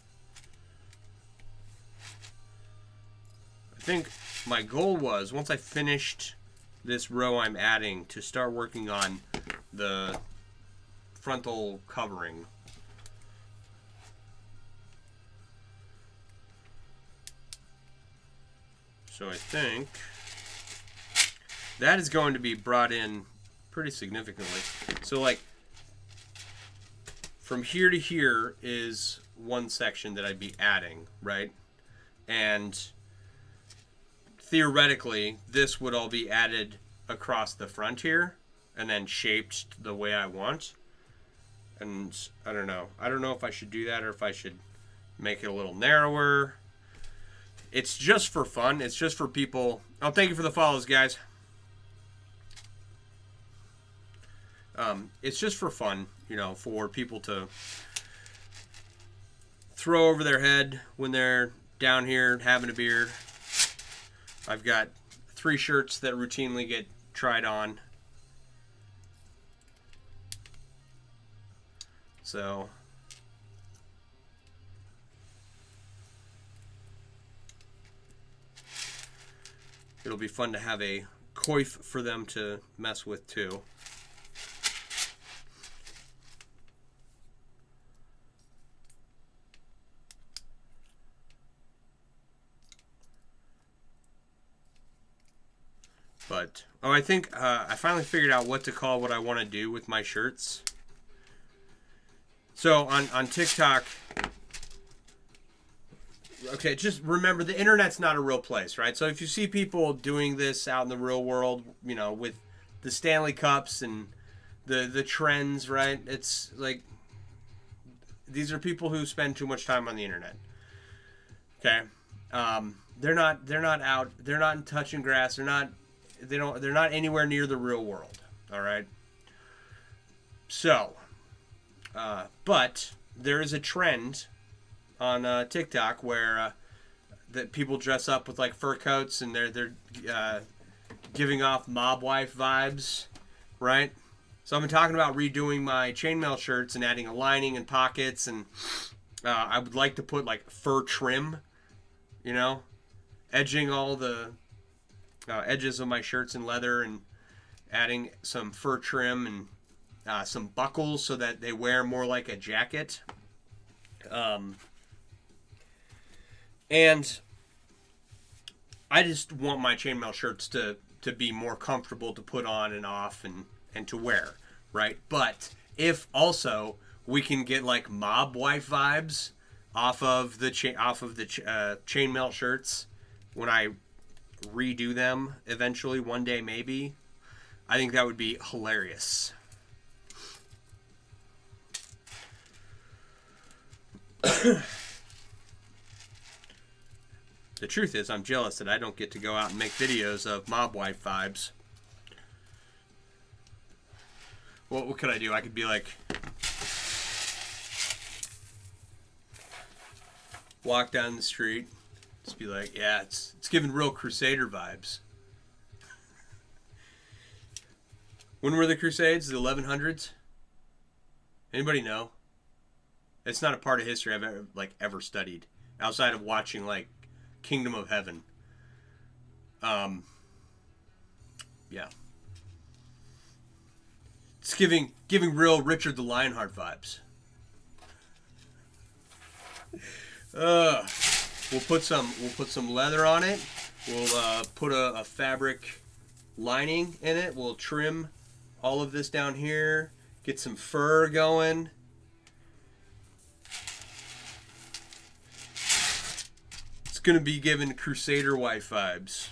I think my goal was, once I finished this row I'm adding, to start working on the frontal covering. So I think that is going to be brought in pretty significantly. So like from here to here is one section that I'd be adding, right? And theoretically, this would all be added across the front here and then shaped the way I want. And I don't know. I don't know if I should do that or if I should make it a little narrower. It's just for fun. It's just for people. Oh, thank you for the follows, guys. It's just for fun, you know, for people to throw over their head when they're down here having a beer. I've got 3 shirts that routinely get tried on. So it'll be fun to have a coif for them to mess with too. But oh, I think I finally figured out what to call what I want to do with my shirts. So on TikTok, okay, just remember the internet's not a real place, right? So if you see people doing this out in the real world, you know, with the Stanley Cups and the trends, right? It's like these are people who spend too much time on the internet. Okay, they're not out. They're not touching grass. They're not anywhere near the real world. All right. So, but there is a trend on TikTok where that people dress up with like fur coats and they're giving off mob wife vibes, right? So I've been talking about redoing my chainmail shirts and adding a lining and pockets, and I would like to put like fur trim, you know, edging all the edges of my shirts in leather and adding some fur trim and some buckles so that they wear more like a jacket. And I just want my chainmail shirts to be more comfortable to put on and off and to wear, right? But if also we can get like mob wife vibes off of the chainmail shirts when I redo them eventually one day maybe, I think that would be hilarious. The truth is, I'm jealous that I don't get to go out and make videos of mob wife vibes. What could I do? I could be like, walk down the street, just be like, yeah, it's giving real Crusader vibes. When were the Crusades? The 1100s? Anybody know? It's not a part of history I've ever studied outside of watching like Kingdom of Heaven. Yeah. It's giving real Richard the Lionheart vibes. We'll put some leather on it. We'll put a fabric lining in it. We'll trim all of this down here. Get some fur going. It's gonna be giving Crusader wife vibes.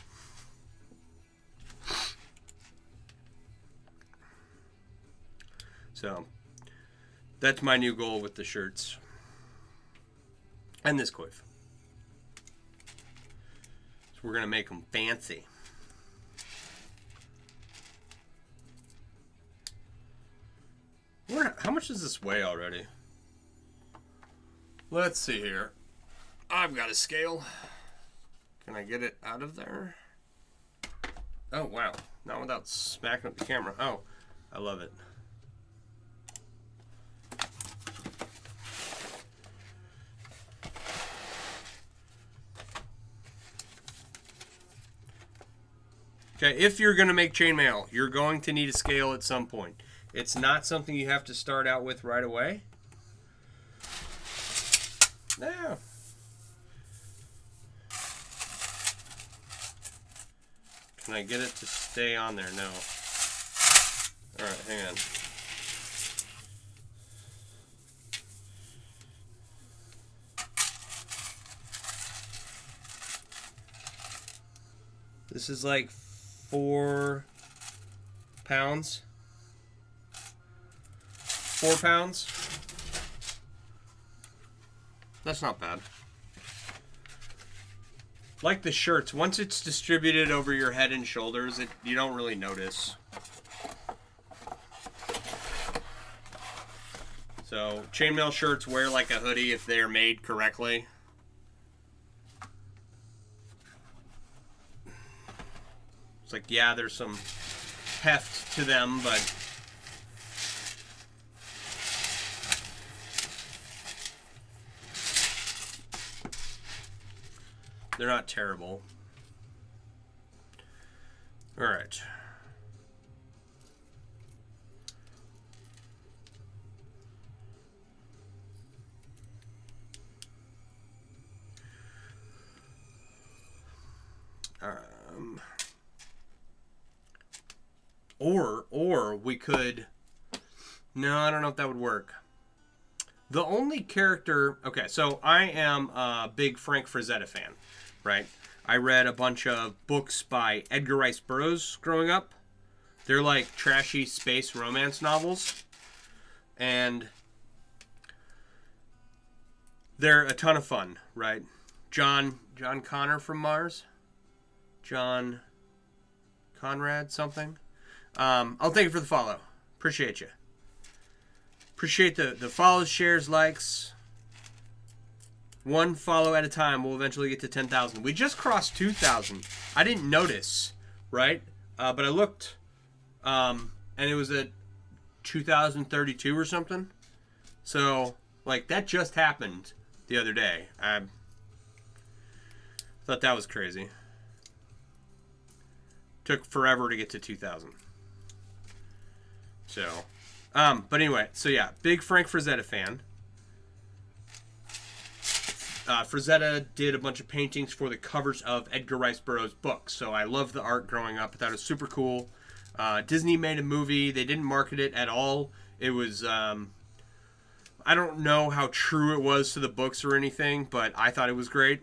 So that's my new goal with the shirts and this coif. So we're gonna make them fancy. How much does this weigh already? Let's see here. I've got a scale. Can I get it out of there? Oh, wow. Not without smacking up the camera. Oh, I love it. Okay, if you're going to make chainmail, you're going to need a scale at some point. It's not something you have to start out with right away. Yeah. Can I get it to stay on there? No. Alright, hang on. This is like 4 pounds. 4 pounds. That's not bad. Like the shirts, once it's distributed over your head and shoulders, you don't really notice. So, chainmail shirts wear like a hoodie if they're made correctly. It's like, yeah, there's some heft to them, but they're not terrible. All right. Or we could... No, I don't know if that would work. The only character... Okay, so I am a big Frank Frazetta fan, right? I read a bunch of books by Edgar Rice Burroughs growing up. They're like trashy space romance novels. And they're a ton of fun, right? John Connor from Mars? John Conrad something? I'll thank you for the follow. Appreciate you. Appreciate the follows, shares, likes. One follow at a time. We'll eventually get to 10,000. We just crossed 2,000. I didn't notice, right? But I looked, and it was at 2032 or something. So, like, that just happened the other day. I thought that was crazy. Took forever to get to 2,000. So, but anyway, so yeah, big Frank Frazetta fan. Frazetta did a bunch of paintings for the covers of Edgar Rice Burroughs' books, so I loved the art growing up. I thought it was super cool. Disney made a movie. They didn't market it at all. It was, I don't know how true it was to the books or anything, but I thought it was great.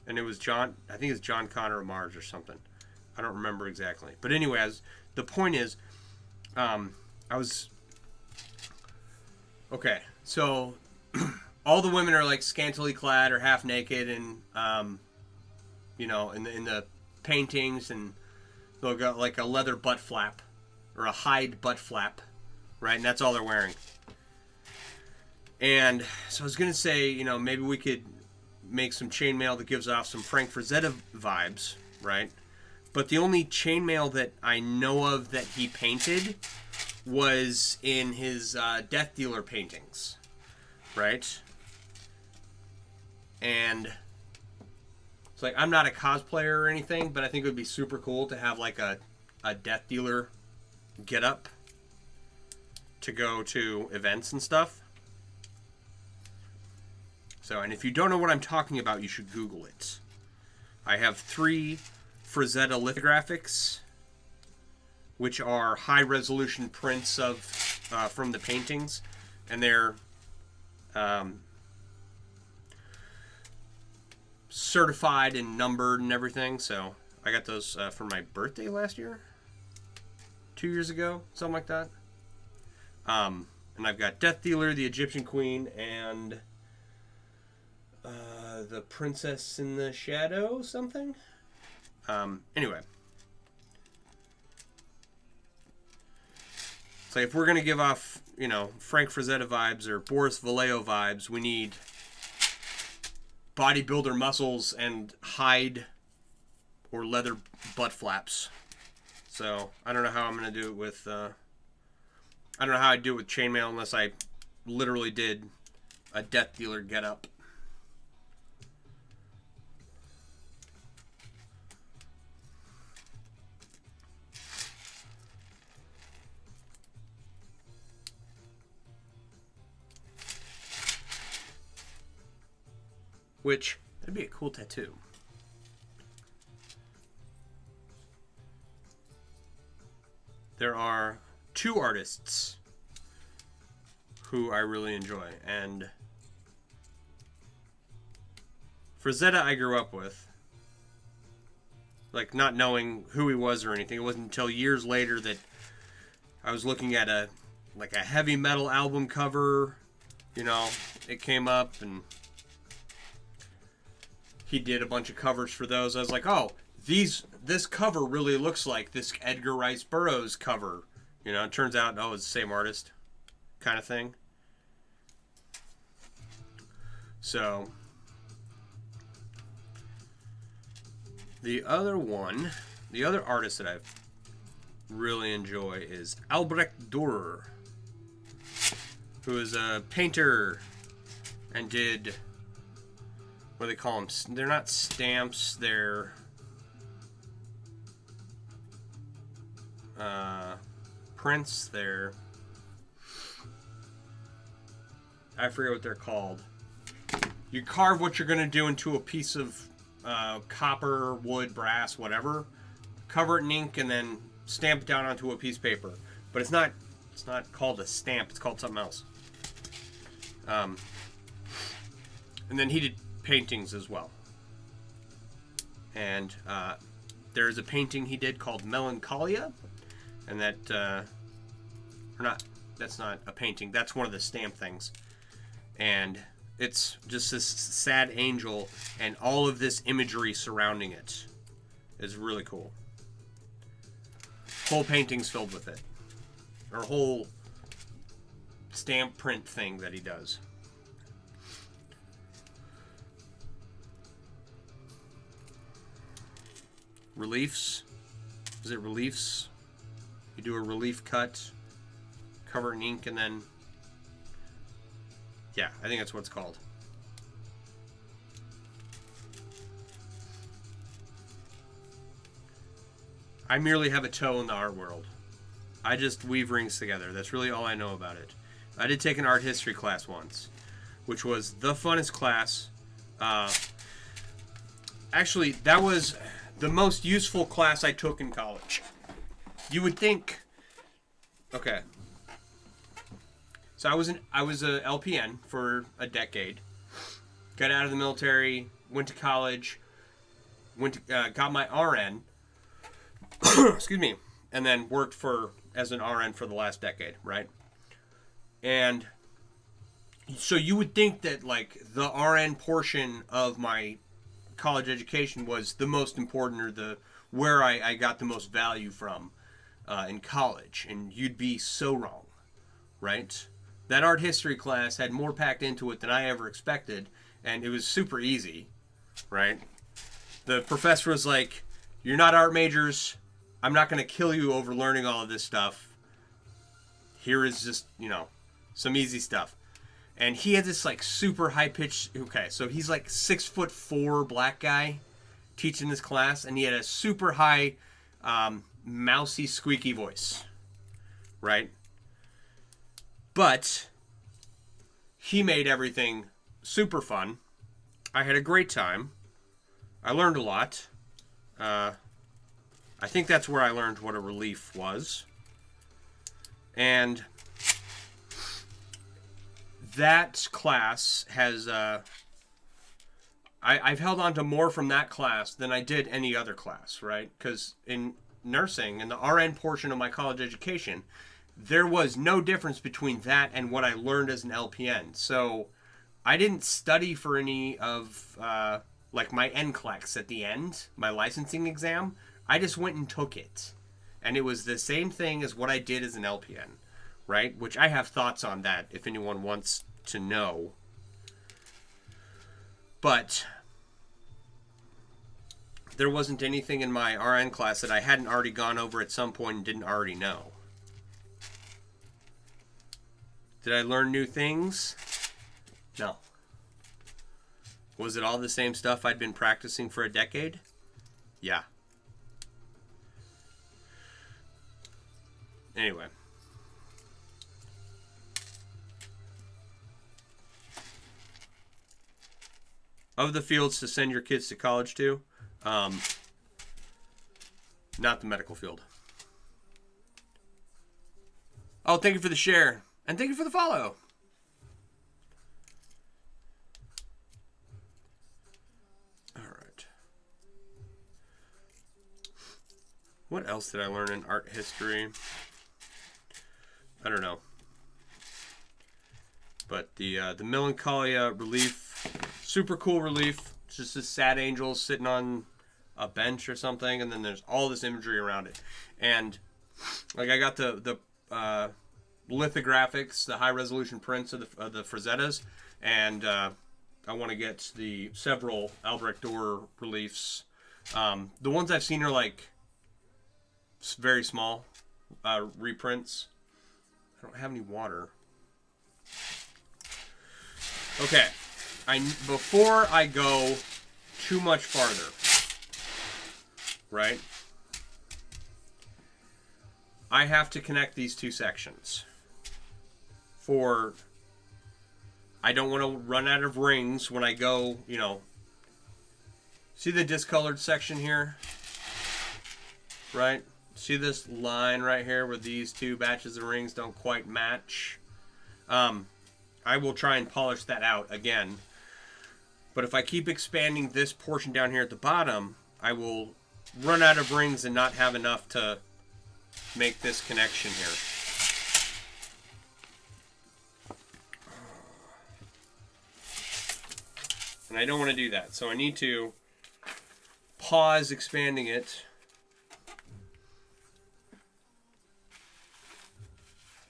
And it was I think it's John Connor of Mars or something. I don't remember exactly. But anyways, the point is, okay, so all the women are like scantily clad or half naked, and you know, in the paintings, and they'll got like a leather butt flap or a hide butt flap, right? And that's all they're wearing. And so I was gonna say, you know, maybe we could make some chainmail that gives off some Frank Frazetta vibes, right? But the only chainmail that I know of that he painted was in his Death Dealer paintings, right? And it's like, I'm not a cosplayer or anything, but I think it would be super cool to have like a Death Dealer getup to go to events and stuff. So, and if you don't know what I'm talking about, you should Google it. I have 3 Frazetta lithographics, which are high-resolution prints of from the paintings, and they're certified and numbered and everything. So I got those for my birthday last year, 2 years ago, something like that. And I've got Death Dealer, the Egyptian Queen, and the Princess in the Shadow, something. Anyway. So if we're going to give off, you know, Frank Frazetta vibes or Boris Vallejo vibes, we need bodybuilder muscles and hide or leather butt flaps. So I don't know how I'm going to do it with, I don't know how I'd do it with chainmail unless I literally did a Death Dealer getup. Which, that'd be a cool tattoo. There are 2 artists who I really enjoy, and Frazetta I grew up with, like not knowing who he was or anything. It wasn't until years later that I was looking at a heavy metal album cover, you know, it came up, and he did a bunch of covers for those. I was like, oh, this cover really looks like this Edgar Rice Burroughs cover. You know, it turns out, oh, it's the same artist kind of thing. So, the other artist that I really enjoy is Albrecht Dürer, who is a painter and did... what do they call them? They're not stamps, they're prints. They're, I forget what they're called. You carve what you're going to do into a piece of copper, wood, brass, whatever, cover it in ink, and then stamp it down onto a piece of paper. But it's not called a stamp. It's called something else. And then he did paintings as well. And there's a painting he did called Melancholia. And that's not a painting. That's one of the stamp things. And it's just this sad angel and all of this imagery surrounding it is really cool. Whole painting's filled with it. Or whole stamp print thing that he does. Reliefs. Is it reliefs? You do a relief cut, cover it in ink, and then... Yeah, I think that's what it's called. I merely have a toe in the art world. I just weave rings together. That's really all I know about it. I did take an art history class once, which was the funnest class. Actually, that was the most useful class I took in college. You would think... Okay. So I was a LPN for a decade. Got out of the military, went to college, got my RN. Excuse me. And then worked as an RN for the last decade, right? And so you would think that like the RN portion of my college education was the most important, or where I got the most value from in college, and you'd be so wrong, right? That art history class had more packed into it than I ever expected, and it was super easy, right? The professor was like, "You're not art majors. I'm not going to kill you over learning all of this stuff. Here is just, some easy stuff." And he had this like super high pitched, okay, so he's like 6'4" black guy teaching this class, and he had a super high, mousy, squeaky voice, right? But he made everything super fun. I had a great time. I learned a lot. I think that's where I learned what a relief was. And that class has... I've held on to more from that class than I did any other class, right? Because in nursing, in the RN portion of my college education, there was no difference between that and what I learned as an LPN. So I didn't study for any of like my NCLEX at the end, my licensing exam. I just went and took it. And it was the same thing as what I did as an LPN, right? Which I have thoughts on that if anyone wants to know. But there wasn't anything in my RN class that I hadn't already gone over at some point and didn't already know. Did I learn new things? No. Was it all the same stuff I'd been practicing for a decade? Yeah. Anyway. Of the fields to send your kids to college to, not the medical field. Oh, thank you for the share. And thank you for the follow. All right. What else did I learn in art history? I don't know. But the Melancholia relief, super cool relief. It's just this sad angel sitting on a bench or something, and then there's all this imagery around it. And like I got the lithographics, the high resolution prints of the Frazettas, and I want to get the several Albrecht Dürer reliefs. The ones I've seen are like very small reprints. I don't have any water. Okay, before I go too much farther, right? I have to connect these two sections. I don't want to run out of rings when I go, see the discolored section here? Right? See this line right here where these two batches of rings don't quite match? I will try and polish that out again. But if I keep expanding this portion down here at the bottom, I will run out of rings and not have enough to make this connection here. And I don't want to do that. So I need to pause expanding it.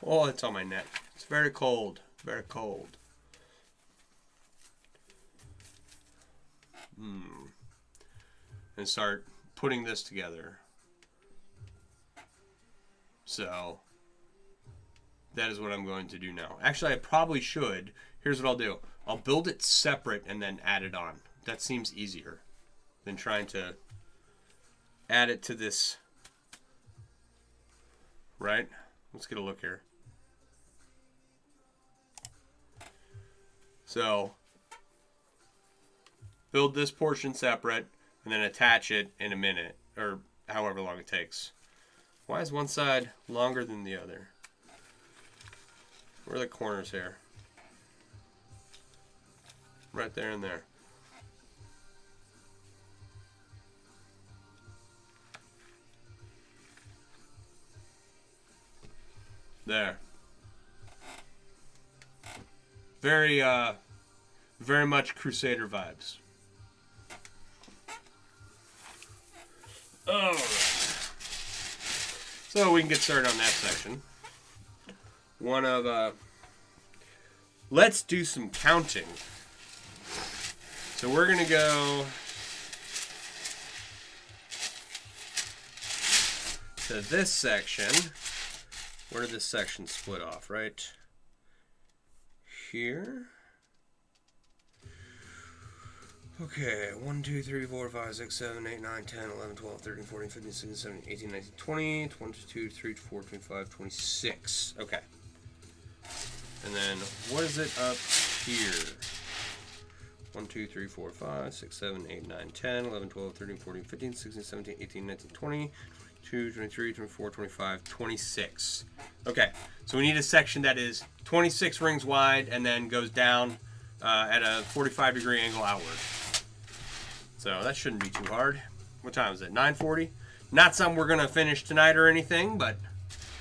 Oh, it's on my neck. It's very cold. Very cold. And start putting this together. So that is what I'm going to do now. Actually, I probably should. Here's what I'll do. I'll build it separate and then add it on. That seems easier than trying to add it to this. Right? Let's get a look here. So build this portion separate and then attach it in a minute or however long it takes. Why is one side longer than the other? Where are the corners here? Right there and there. There. Very much Crusader vibes. Alright. So we can get started on that section. Let's do some counting. So we're gonna go to this section. Where did this section split off? Right here. Okay, 1, 2, 3, 4, 5, 6, 7, 8, 9, 10, 11, 12, 13, 14, 15, 16, 17, 18, 19, 20, 22, 23, 24, 25, 26. Okay. And then what is it up here? 1, 2, 3, 4, 5, 6, 7, 8, 9, 10, 11, 12, 13, 14, 15, 16, 17, 18, 19, 20, 22, 23, 24, 25, 26. Okay, so we need a section that is 26 rings wide and then goes down at a 45-degree angle outward. So that shouldn't be too hard. What time is it? 9:40? Not something we're going to finish tonight or anything, but,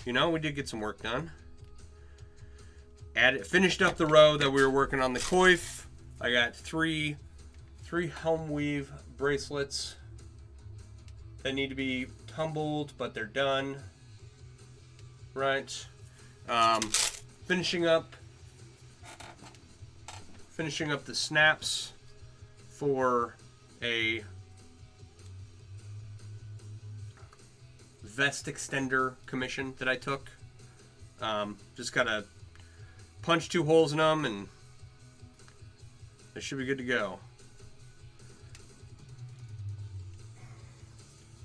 you know, we did get some work done. Finished up the row that we were working on the coif. I got three helm weave bracelets that need to be tumbled, but they're done. Right. Finishing up the snaps for a vest extender commission that I took. Just gotta punch 2 holes in them and they should be good to go.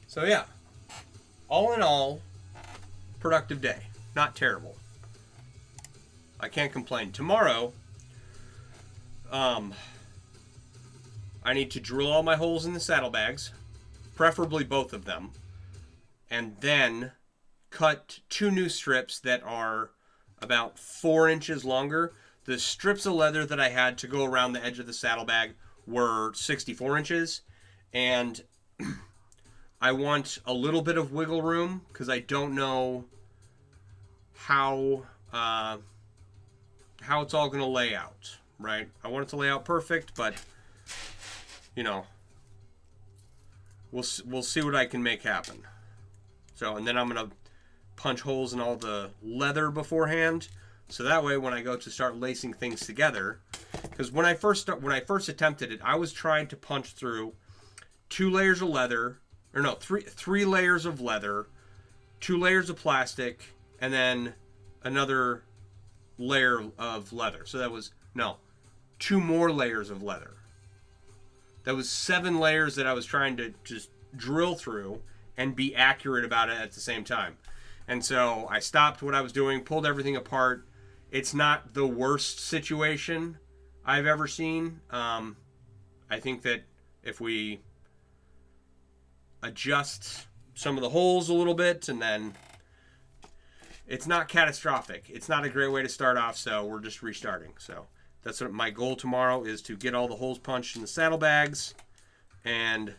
So yeah, all in all, productive day. Not terrible. I can't complain. Tomorrow, I need to drill all my holes in the saddlebags, preferably both of them, and then cut 2 new strips that are about 4 inches longer. The strips of leather that I had to go around the edge of the saddlebag were 64 inches, and I want a little bit of wiggle room because I don't know how it's all going to lay out, right? I want it to lay out perfect, but you know, we'll see what I can make happen. So, and then I'm gonna punch holes in all the leather beforehand, so that way when I go to start lacing things together, because when I first attempted it, I was trying to punch through 2 layers of leather, or no, three layers of leather, 2 layers of plastic, and then another layer of leather. So that was 2 more layers of leather. That was 7 layers that I was trying to just drill through and be accurate about it at the same time. And so I stopped what I was doing, pulled everything apart. It's not the worst situation I've ever seen. I think that if we adjust some of the holes a little bit, and then it's not catastrophic. It's not a great way to start off, so we're just restarting. So that's what my goal tomorrow is, to get all the holes punched in the saddlebags and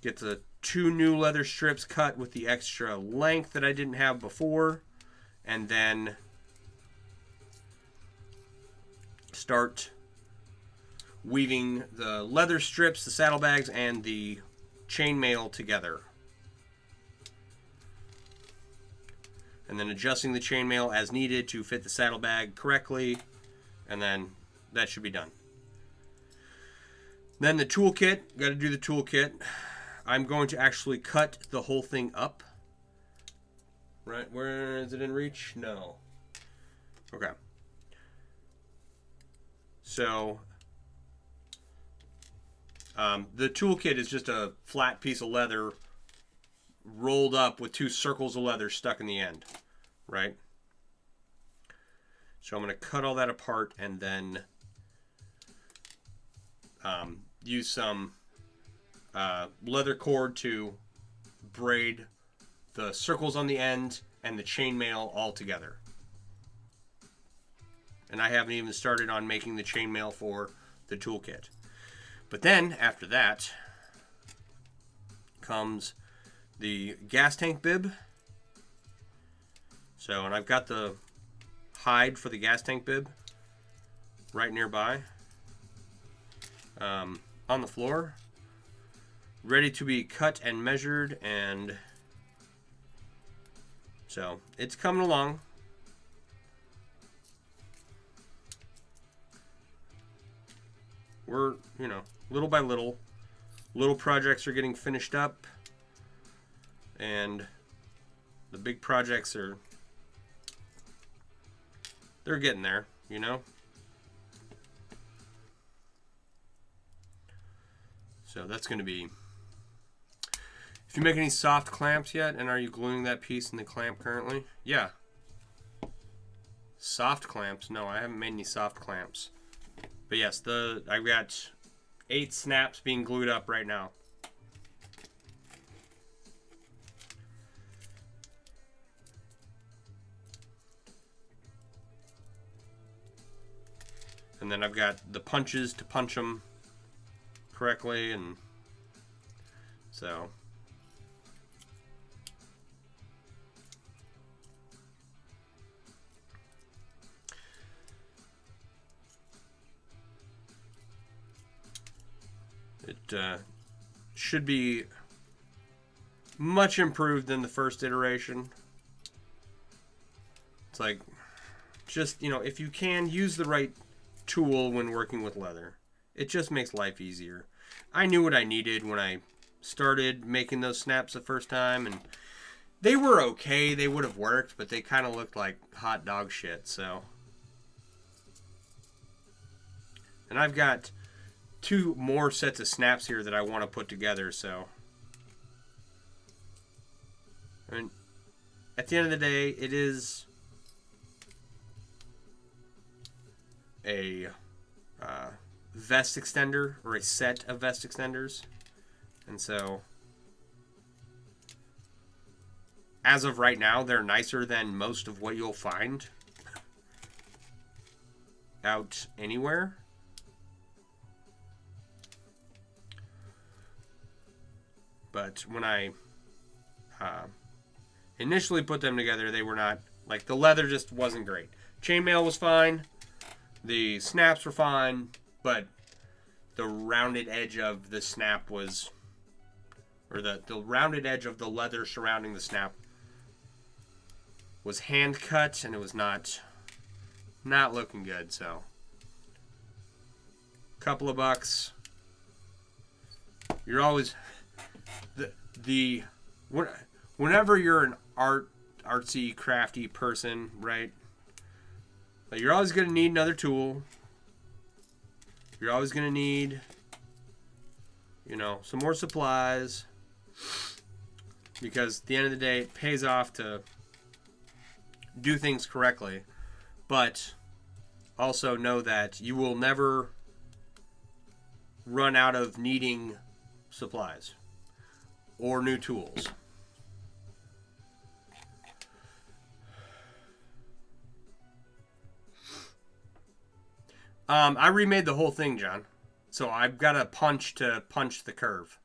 get the 2 new leather strips cut with the extra length that I didn't have before, and then start weaving the leather strips, the saddlebags, and the chainmail together. And then adjusting the chainmail as needed to fit the saddlebag correctly, and then that should be done. Then the toolkit, got to do the toolkit. I'm going to actually cut the whole thing up. Right, where is it in reach? No. Okay. So the toolkit is just a flat piece of leather rolled up with 2 circles of leather stuck in the end, right? So I'm going to cut all that apart and then use some leather cord to braid the circles on the end and the chainmail all together. And I haven't even started on making the chainmail for the toolkit. But then, after that, comes the gas tank bib. So, and I've got the hide for the gas tank bib right nearby on the floor, ready to be cut and measured, and so it's coming along. We're, little by little projects are getting finished up, and the big projects they're getting there, So that's going to be, if you make any soft clamps yet, and are you gluing that piece in the clamp currently? Yeah. Soft clamps? No, I haven't made any soft clamps. But yes, I've got 8 snaps being glued up right now. And then I've got the punches to punch them correctly, and so it should be much improved than the first iteration. It's like, just, if you can use the right tool when working with leather, it just makes life easier. I knew what I needed when I started making those snaps the first time, and they were okay. They would have worked, but they kind of looked like hot dog shit, so. And I've got 2 more sets of snaps here that I want to put together, so. I mean, at the end of the day, it is a vest extender, or a set of vest extenders, and so as of right now, they're nicer than most of what you'll find out anywhere. But when I initially put them together, they were not, like, the leather just wasn't great. Chainmail was fine, the snaps were fine, but the rounded edge of the snap was, or the rounded edge of the leather surrounding the snap was hand cut, and it was not looking good. So, couple of bucks. You're always whenever you're an artsy, crafty person, right? Like, you're always going to need another tool. You're always going to need, some more supplies. Because at the end of the day, it pays off to do things correctly. But also know that you will never run out of needing supplies. or new tools. I remade the whole thing, John. So I've got a punch to punch the curve.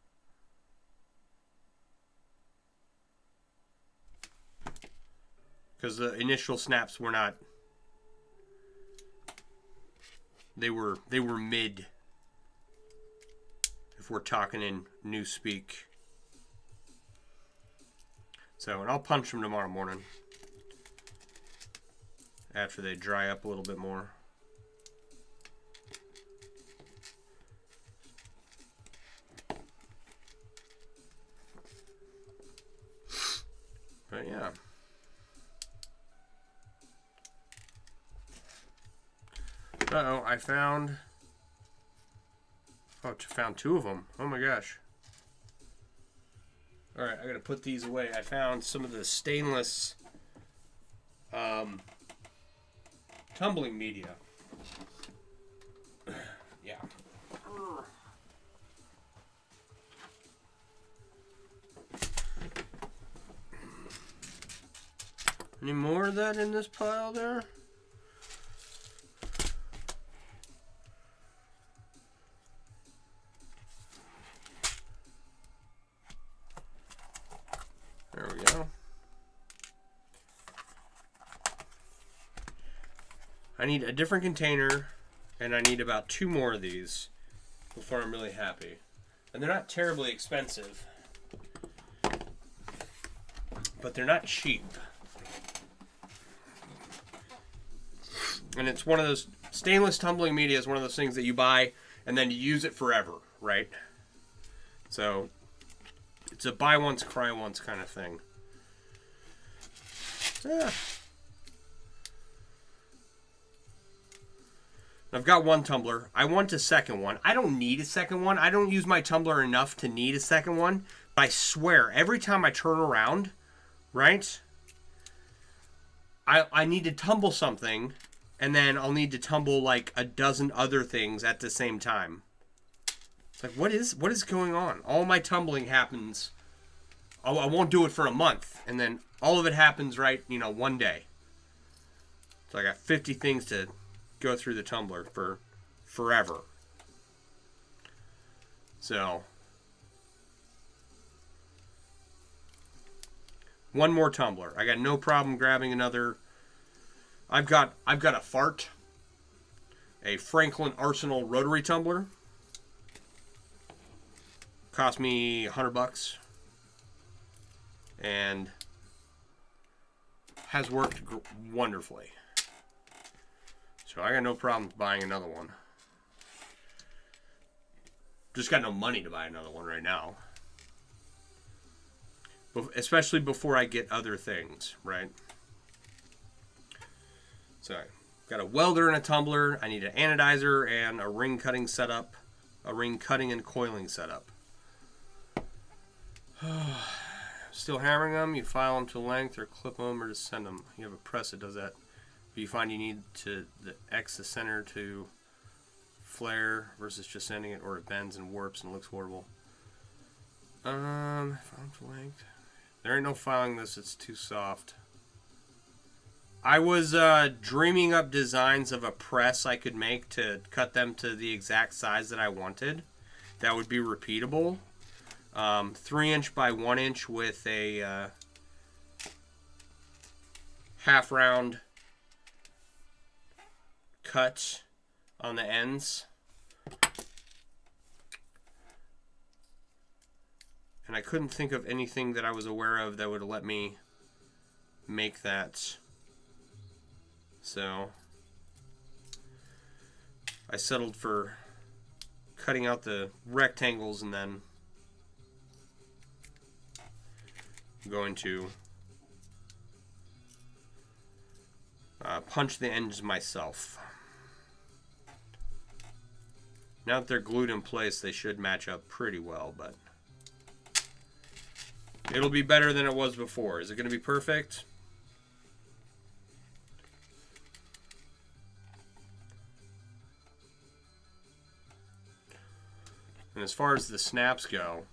Because the initial snaps were not... They were mid. If we're talking in new speak. So, and I'll punch them tomorrow morning. After they dry up a little bit more. But yeah. Uh-oh, I found... Oh, I found 2 of them. Oh my gosh. Alright, I gotta put these away. I found some of the stainless tumbling media. Yeah. Any more of that in this pile there? There we go. I need a different container, and I need about 2 more of these before I'm really happy. And they're not terribly expensive, but they're not cheap. And it's one of those, stainless tumbling media is one of those things that you buy and then you use it forever, right? So it's a buy once, cry once kind of thing. Yeah. I've got 1 tumbler. I want a second one. I don't need a second one. I don't use my tumbler enough to need a second one. But I swear, every time I turn around, right, I need to tumble something, and then I'll need to tumble like a dozen other things at the same time. It's like, what is going on? All my tumbling happens. I won't do it for a month, and then all of it happens right, one day. So I got 50 things to go through the tumbler for forever. So 1 more tumbler. I got no problem grabbing another. I've got a fart, a Franklin Arsenal rotary tumbler. Cost me $100, and has worked wonderfully. So I got no problem buying another one. Just got no money to buy another one right now. Especially before I get other things, right? So I got a welder and a tumbler. I need an anodizer and a ring cutting setup. A ring cutting and coiling setup. Still hammering them. You file them to length or clip them or just send them. You have a press that does that. But you find you need to X the center to flare versus just sending it, or it bends and warps and looks horrible. File to length. There ain't no filing this. It's too soft. I was dreaming up designs of a press I could make to cut them to the exact size that I wanted. That would be repeatable. 3" by 1" with a half round cut on the ends. And I couldn't think of anything that I was aware of that would let me make that. So I settled for cutting out the rectangles and then going to punch the ends myself. Now that they're glued in place, they should match up pretty well, but it'll be better than it was before. Is it going to be perfect? And as far as the snaps go,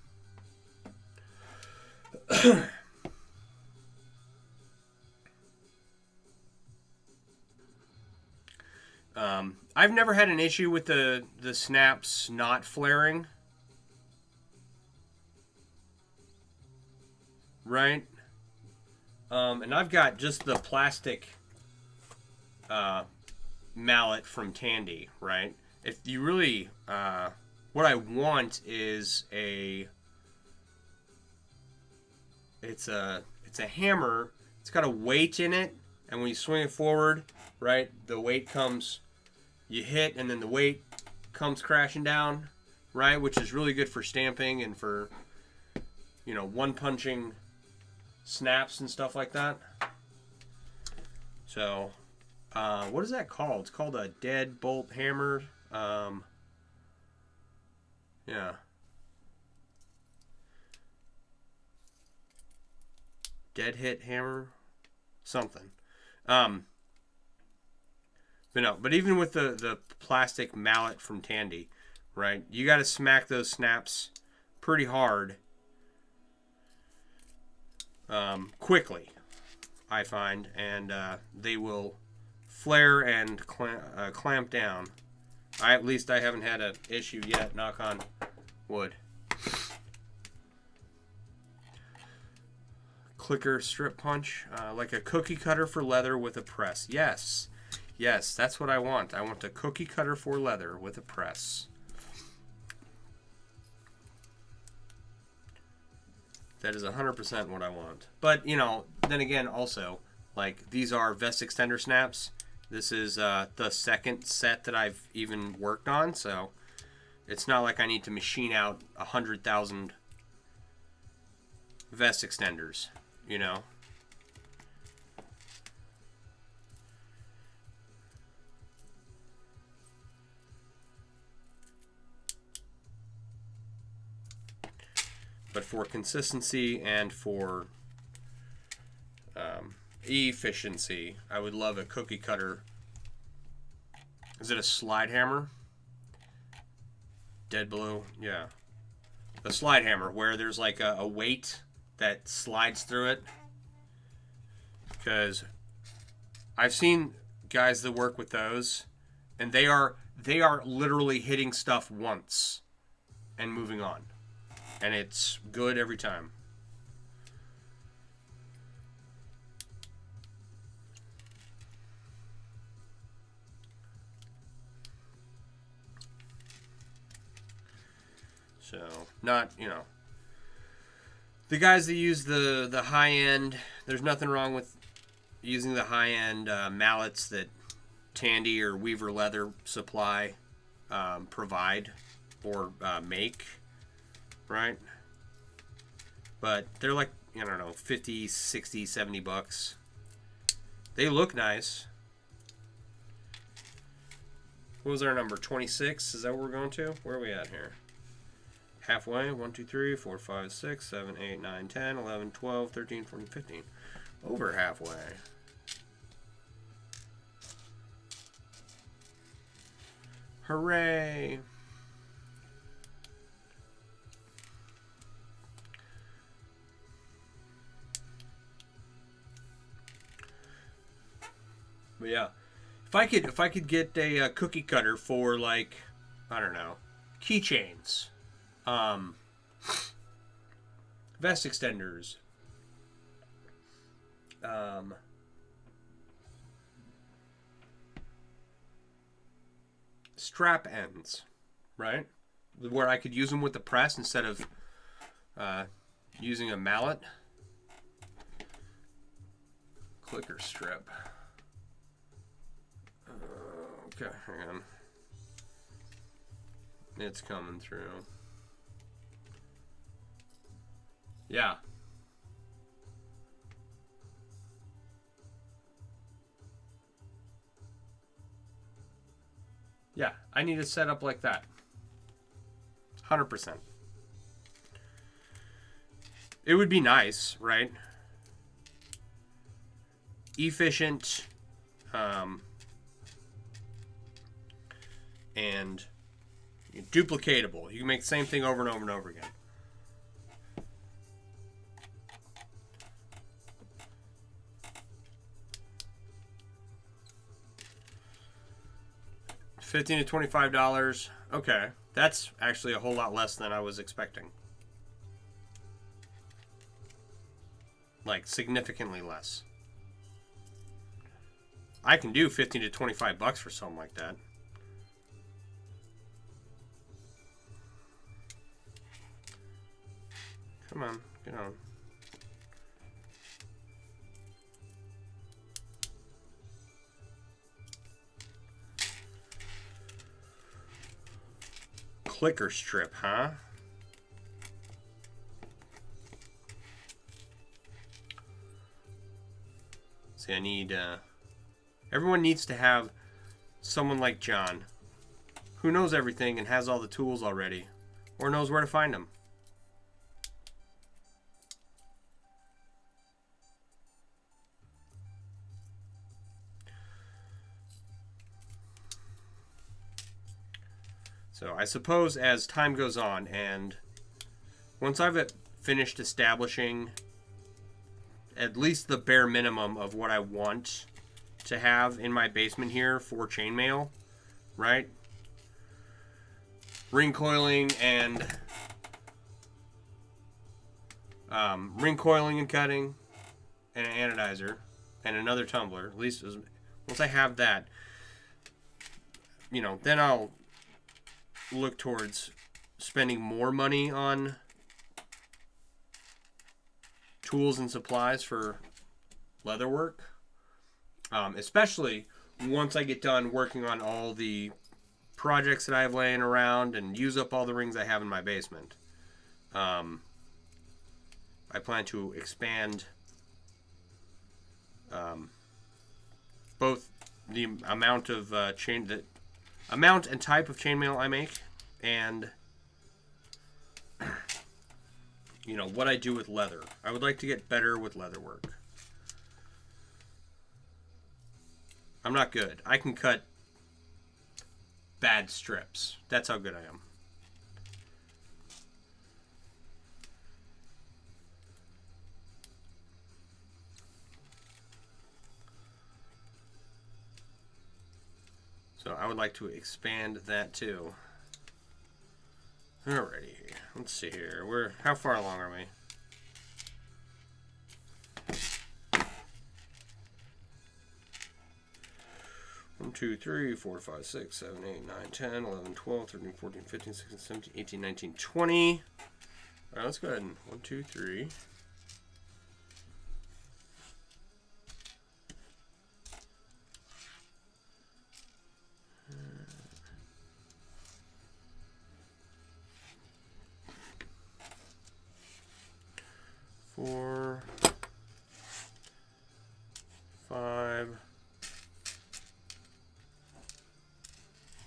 I've never had an issue with the snaps not flaring. Right? And I've got just the plastic mallet from Tandy, right? If you really, what I want is it's a hammer. It's got a weight in it, and when you swing it forward, right, the weight comes, you hit, and then the weight comes crashing down, right, which is really good for stamping and for, you know, one-punching snaps and stuff like that. So, what is that called? It's called a deadbolt hammer. Yeah. Dead hit hammer? Something. But no, but even with the plastic mallet from Tandy, right, you got to smack those snaps pretty hard quickly, I find, and they will flare and clamp down. At least I haven't had an issue yet, knock on wood. Clicker strip punch, like a cookie cutter for leather with a press. Yes, yes, that's what I want. I want a cookie cutter for leather with a press. That is 100% what I want. But, you know, then again, also, like, these are vest extender snaps. This is the second set that I've even worked on, so it's not like I need to machine out 100,000 vest extenders, you know. But for consistency and for efficiency, I would love a cookie cutter. Is it a slide hammer? Dead blue? Yeah. A slide hammer where there's like a weight that slides through it. Because I've seen guys that work with those, and they are literally hitting stuff once and moving on. And it's good every time. So, not, you know, the guys that use the high end, there's nothing wrong with using the high end mallets that Tandy or Weaver Leather Supply provide or make. Right? But they're like, I don't know, 50, 60, 70 bucks. They look nice. What was our number? 26? Is that what we're going to? Where are we at here? Halfway. 1, 2, 3, 4, 5, 6, 7, 8, 9, 10, 11, 12, 13, 14, 15. Over halfway. Hooray! But yeah, if I could get a cookie cutter for, like, I don't know, keychains, vest extenders, strap ends, right? Where I could use them with the press instead of using a mallet. Clicker strip. Okay, hang on. It's coming through. Yeah. Yeah, I need a setup like that. 100%. It would be nice, right? Efficient, and duplicatable. You can make the same thing over and over and over again. $15 to $25. Okay. That's actually a whole lot less than I was expecting. Like, significantly less. I can do 15 to 25 bucks for something like that. Come on, get on. Clicker strip, huh? See, I need, everyone needs to have someone like John, who knows everything and has all the tools already, or knows where to find them. So I suppose as time goes on, and once I've finished establishing at least the bare minimum of what I want to have in my basement here for chainmail, right? Ring coiling and cutting, and an anodizer, and another tumbler. At least once I have that, you know, then I'll look towards spending more money on tools and supplies for leather work, especially once I get done working on all the projects that I have laying around and use up all the rings I have in my basement. I plan to expand both the amount of amount and type of chainmail I make, and you know what I do with leather. I would like to get better with leather work. I'm not good. I can cut bad strips. That's how good I am. So I would like to expand that too. Alrighty, let's see here. How far along are we? One, 2, 3, 4, 5, 6, 7, 8, 9, 10, 11, 12, 13, 14, 15, 16, 17, 18, 19, 20. Alright, let's go ahead and 1, 2, 3. 4, 5,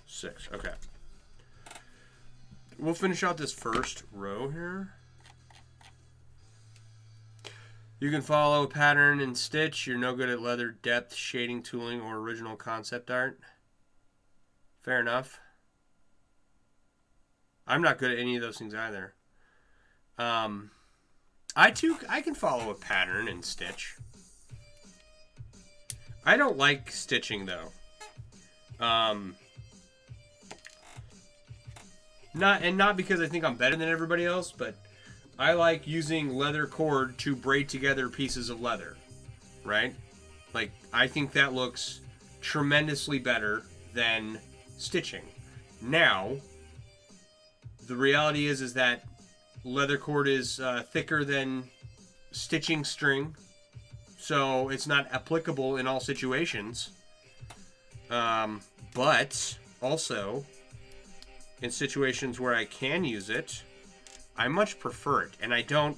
6. Okay. We'll finish out this first row here. You can follow a pattern and stitch. You're no good at leather depth, shading, tooling, or original concept art. Fair enough. I'm not good at any of those things either. I can follow a pattern and stitch. I don't like stitching though. Not because I think I'm better than everybody else, but I like using leather cord to braid together pieces of leather, right? Like, I think that looks tremendously better than stitching. Now, the reality is that leather cord is thicker than stitching string, so it's not applicable in all situations. But also, in situations where I can use it, I much prefer it, and I don't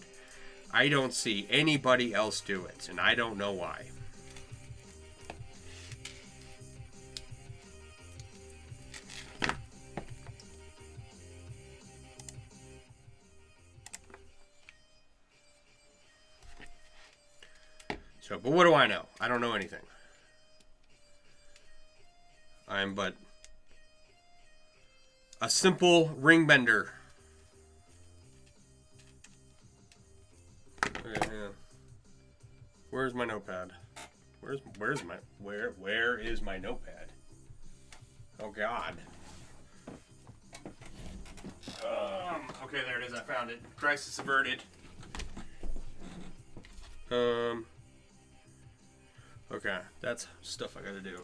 see anybody else do it, and I don't know why. So, but what do I know? I don't know anything. I'm but a simple ring bender. Okay, hang on. Where's my notepad? Where is my notepad? Oh, God. Okay, there it is. I found it. Crisis averted. Okay, that's stuff I gotta do.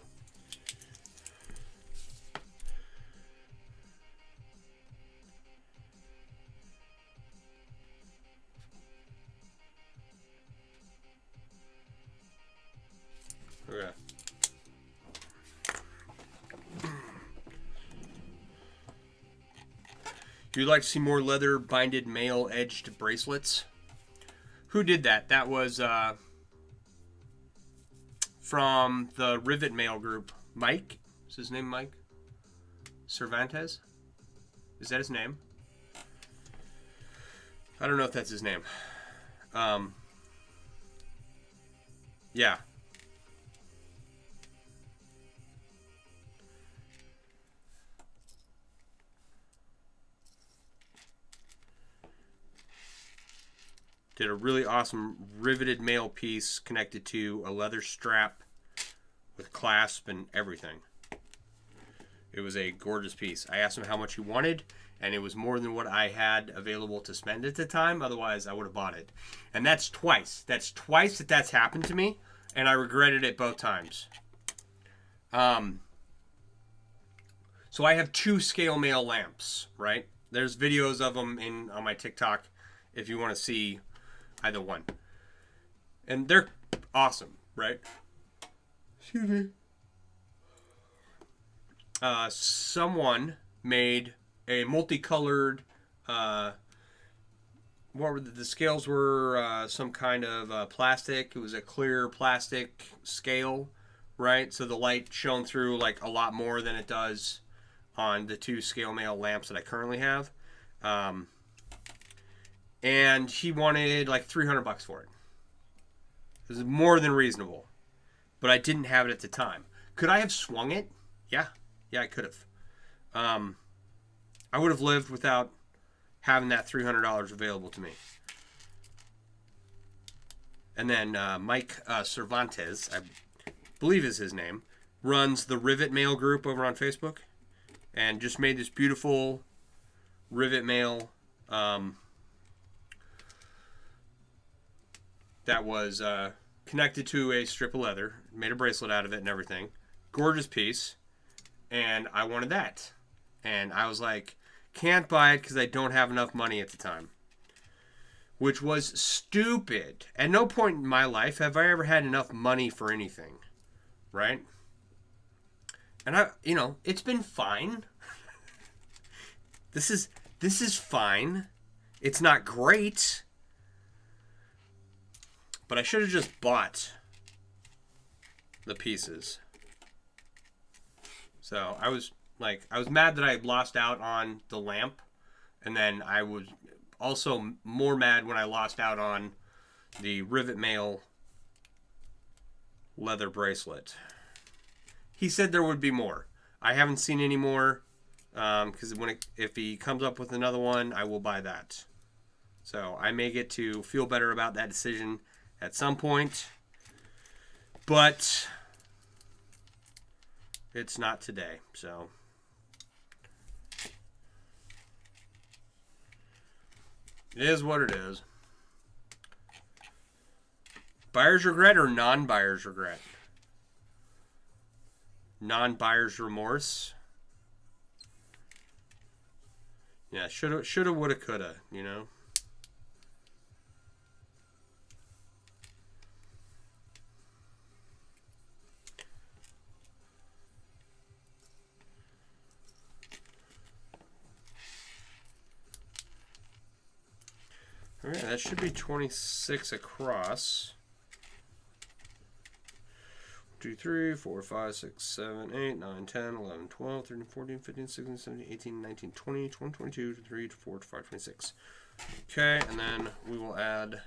Okay. You'd like to see more leather binded male edged bracelets? Who did that? That was from the Rivet Mail group. Mike? Is his name Mike? Cervantes? Is that his name? I don't know if that's his name. Yeah. Did a really awesome riveted mail piece connected to a leather strap with clasp and everything. It was a gorgeous piece. I asked him how much he wanted, and it was more than what I had available to spend at the time. Otherwise, I would have bought it. And that's twice. That's twice that's happened to me, and I regretted it both times. So I have 2 scale mail lamps, right? There's videos of them on my TikTok if you want to see either one. And they're awesome, right? Excuse me. Someone made a multicolored, what were the scales were some kind of plastic. It was a clear plastic scale, right? So the light shone through like a lot more than it does on the 2 scale mail lamps that I currently have. And he wanted like $300 for it. It was more than reasonable, but I didn't have it at the time. Could I have swung it? Yeah, I could have. I would have lived without having that $300 available to me. And then Mike Cervantes, I believe is his name, runs the Rivet Mail group over on Facebook, and just made this beautiful Rivet Mail that was connected to a strip of leather, made a bracelet out of it and everything. Gorgeous piece. And I wanted that. And I was like, can't buy it because I don't have enough money at the time. Which was stupid. At no point in my life have I ever had enough money for anything. Right? And it's been fine. This is fine. It's not great. But I should have just bought the pieces. So I was mad that I lost out on the lamp, and then I was also more mad when I lost out on the Rivet Mail leather bracelet. He said there would be more. I haven't seen any more, because if he comes up with another one, I will buy that. So I may get to feel better about that decision at some point, but it's not today. So it is what it is. Buyer's regret or non-buyer's regret? Non-buyer's remorse. Yeah, shoulda, woulda, coulda, you know. All right, that should be 26 across. 2, 3, 4, 5, 6, 7, 8, 9, 10, 11, 12, 13, 14, 15, 16, 17, 18, 19, 20, 21, 22, 23, 24, 25, 26. Okay, and then we will add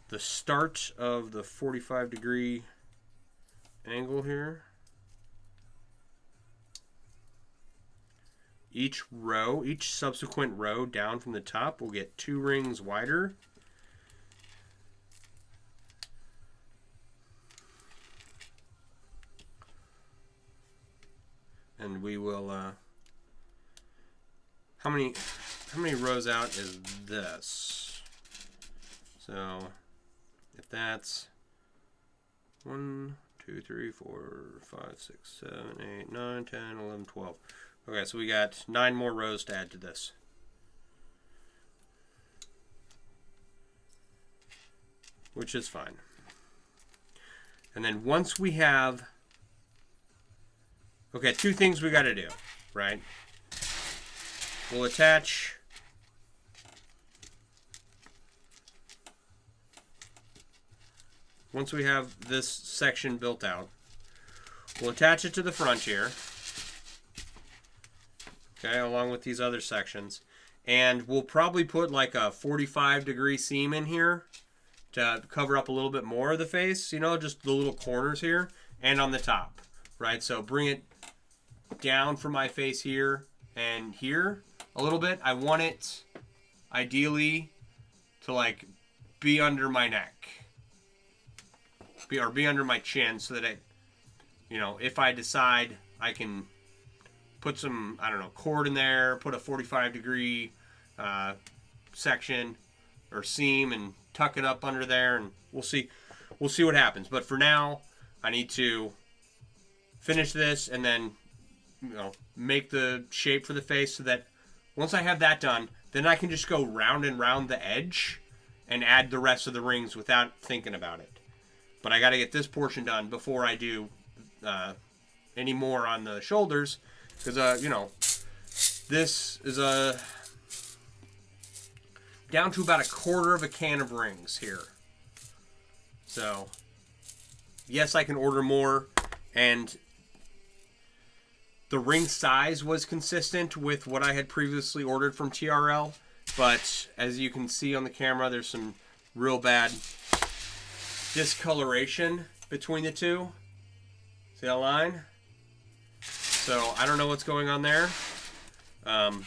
the start of the 45-degree angle here. Each subsequent row down from the top will get 2 rings wider. we will, how many rows out is this? So, if that's 1, 2, 3, 4, 5, 6, 7, 8, 9, 10, 11, 12. Okay, so we got 9 more rows to add to this. Which is fine. And then once we have, okay, 2 things we got to do, right? We'll attach once we have this section built out, we'll attach it to the front here, okay, along with these other sections, and we'll probably put like a 45-degree seam in here to cover up a little bit more of the face, you know, just the little corners here and on the top, right? So bring it down from my face here and here a little bit. I want it ideally to like be under my neck, or be under my chin, so that you know, if I decide, I can put some, I don't know, cord in there, put a 45-degree section or seam and tuck it up under there, and we'll see what happens. But for now, I need to finish this and then, you know, make the shape for the face, so that once I have that done, then I can just go round and round the edge and add the rest of the rings without thinking about it. But I got to get this portion done before I do any more on the shoulders, because you know, this is down to about 1/4 of a can of rings here. So yes, I can order more, and the ring size was consistent with what I had previously ordered from TRL, but as you can see on the camera, there's some real bad discoloration between the two. See that line? So I don't know what's going on there. So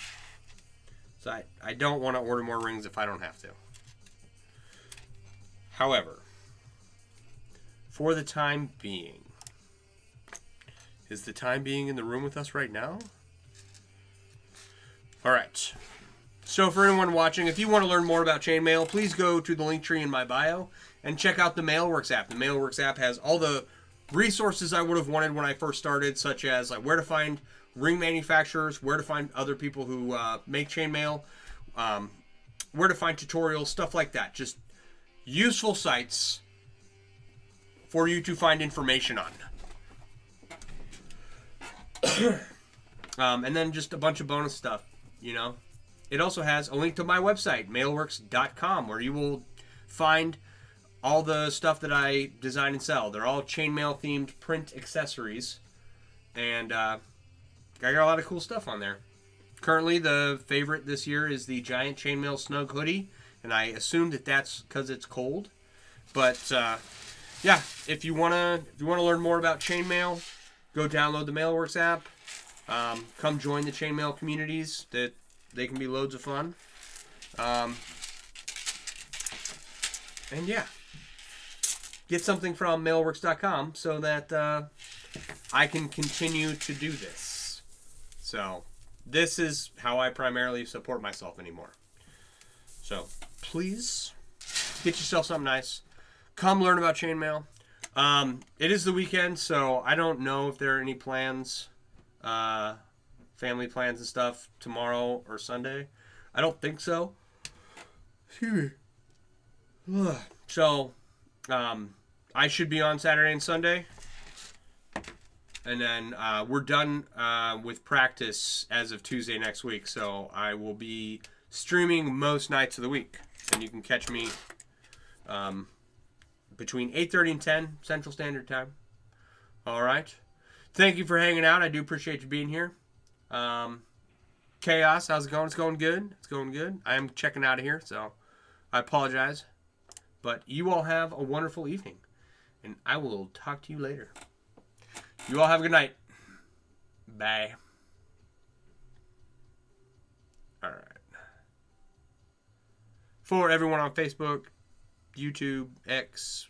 I don't want to order more rings if I don't have to. However, for the time being, is the time being in the room with us right now? All right. So for anyone watching, if you want to learn more about chainmail, please go to the link tree in my bio and check out the Mailworks app. The Mailworks app has all the resources I would have wanted when I first started, such as like where to find ring manufacturers, where to find other people who make chainmail, where to find tutorials, stuff like that. Just useful sites for you to find information on. And then just a bunch of bonus stuff, you know. It also has a link to my website, mailworks.com, where you will find all the stuff that I design and sell. They're all chainmail themed print accessories, and I got a lot of cool stuff on there. Currently, the favorite this year is the giant chainmail snug hoodie, and I assume that that's because it's cold. But yeah, if you wanna learn more about chainmail, go download the Mailworks app. Come join the chainmail communities. That they can be loads of fun. And yeah, get something from mailworks.com so that I can continue to do this. So this is how I primarily support myself anymore. So please get yourself something nice. Come learn about chainmail. It is the weekend, so I don't know if there are any plans, family plans and stuff tomorrow or Sunday. I don't think so. Excuse me. So, I should be on Saturday and Sunday. And then we're done with practice as of Tuesday next week. So I will be streaming most nights of the week. And you can catch me between 8:30 and 10 Central Standard Time. All right. Thank you for hanging out. I do appreciate you being here. Chaos, how's it going? It's going good. It's going good. I am checking out of here, so I apologize. But you all have a wonderful evening. And I will talk to you later. You all have a good night. Bye. All right. For everyone on Facebook, YouTube, X,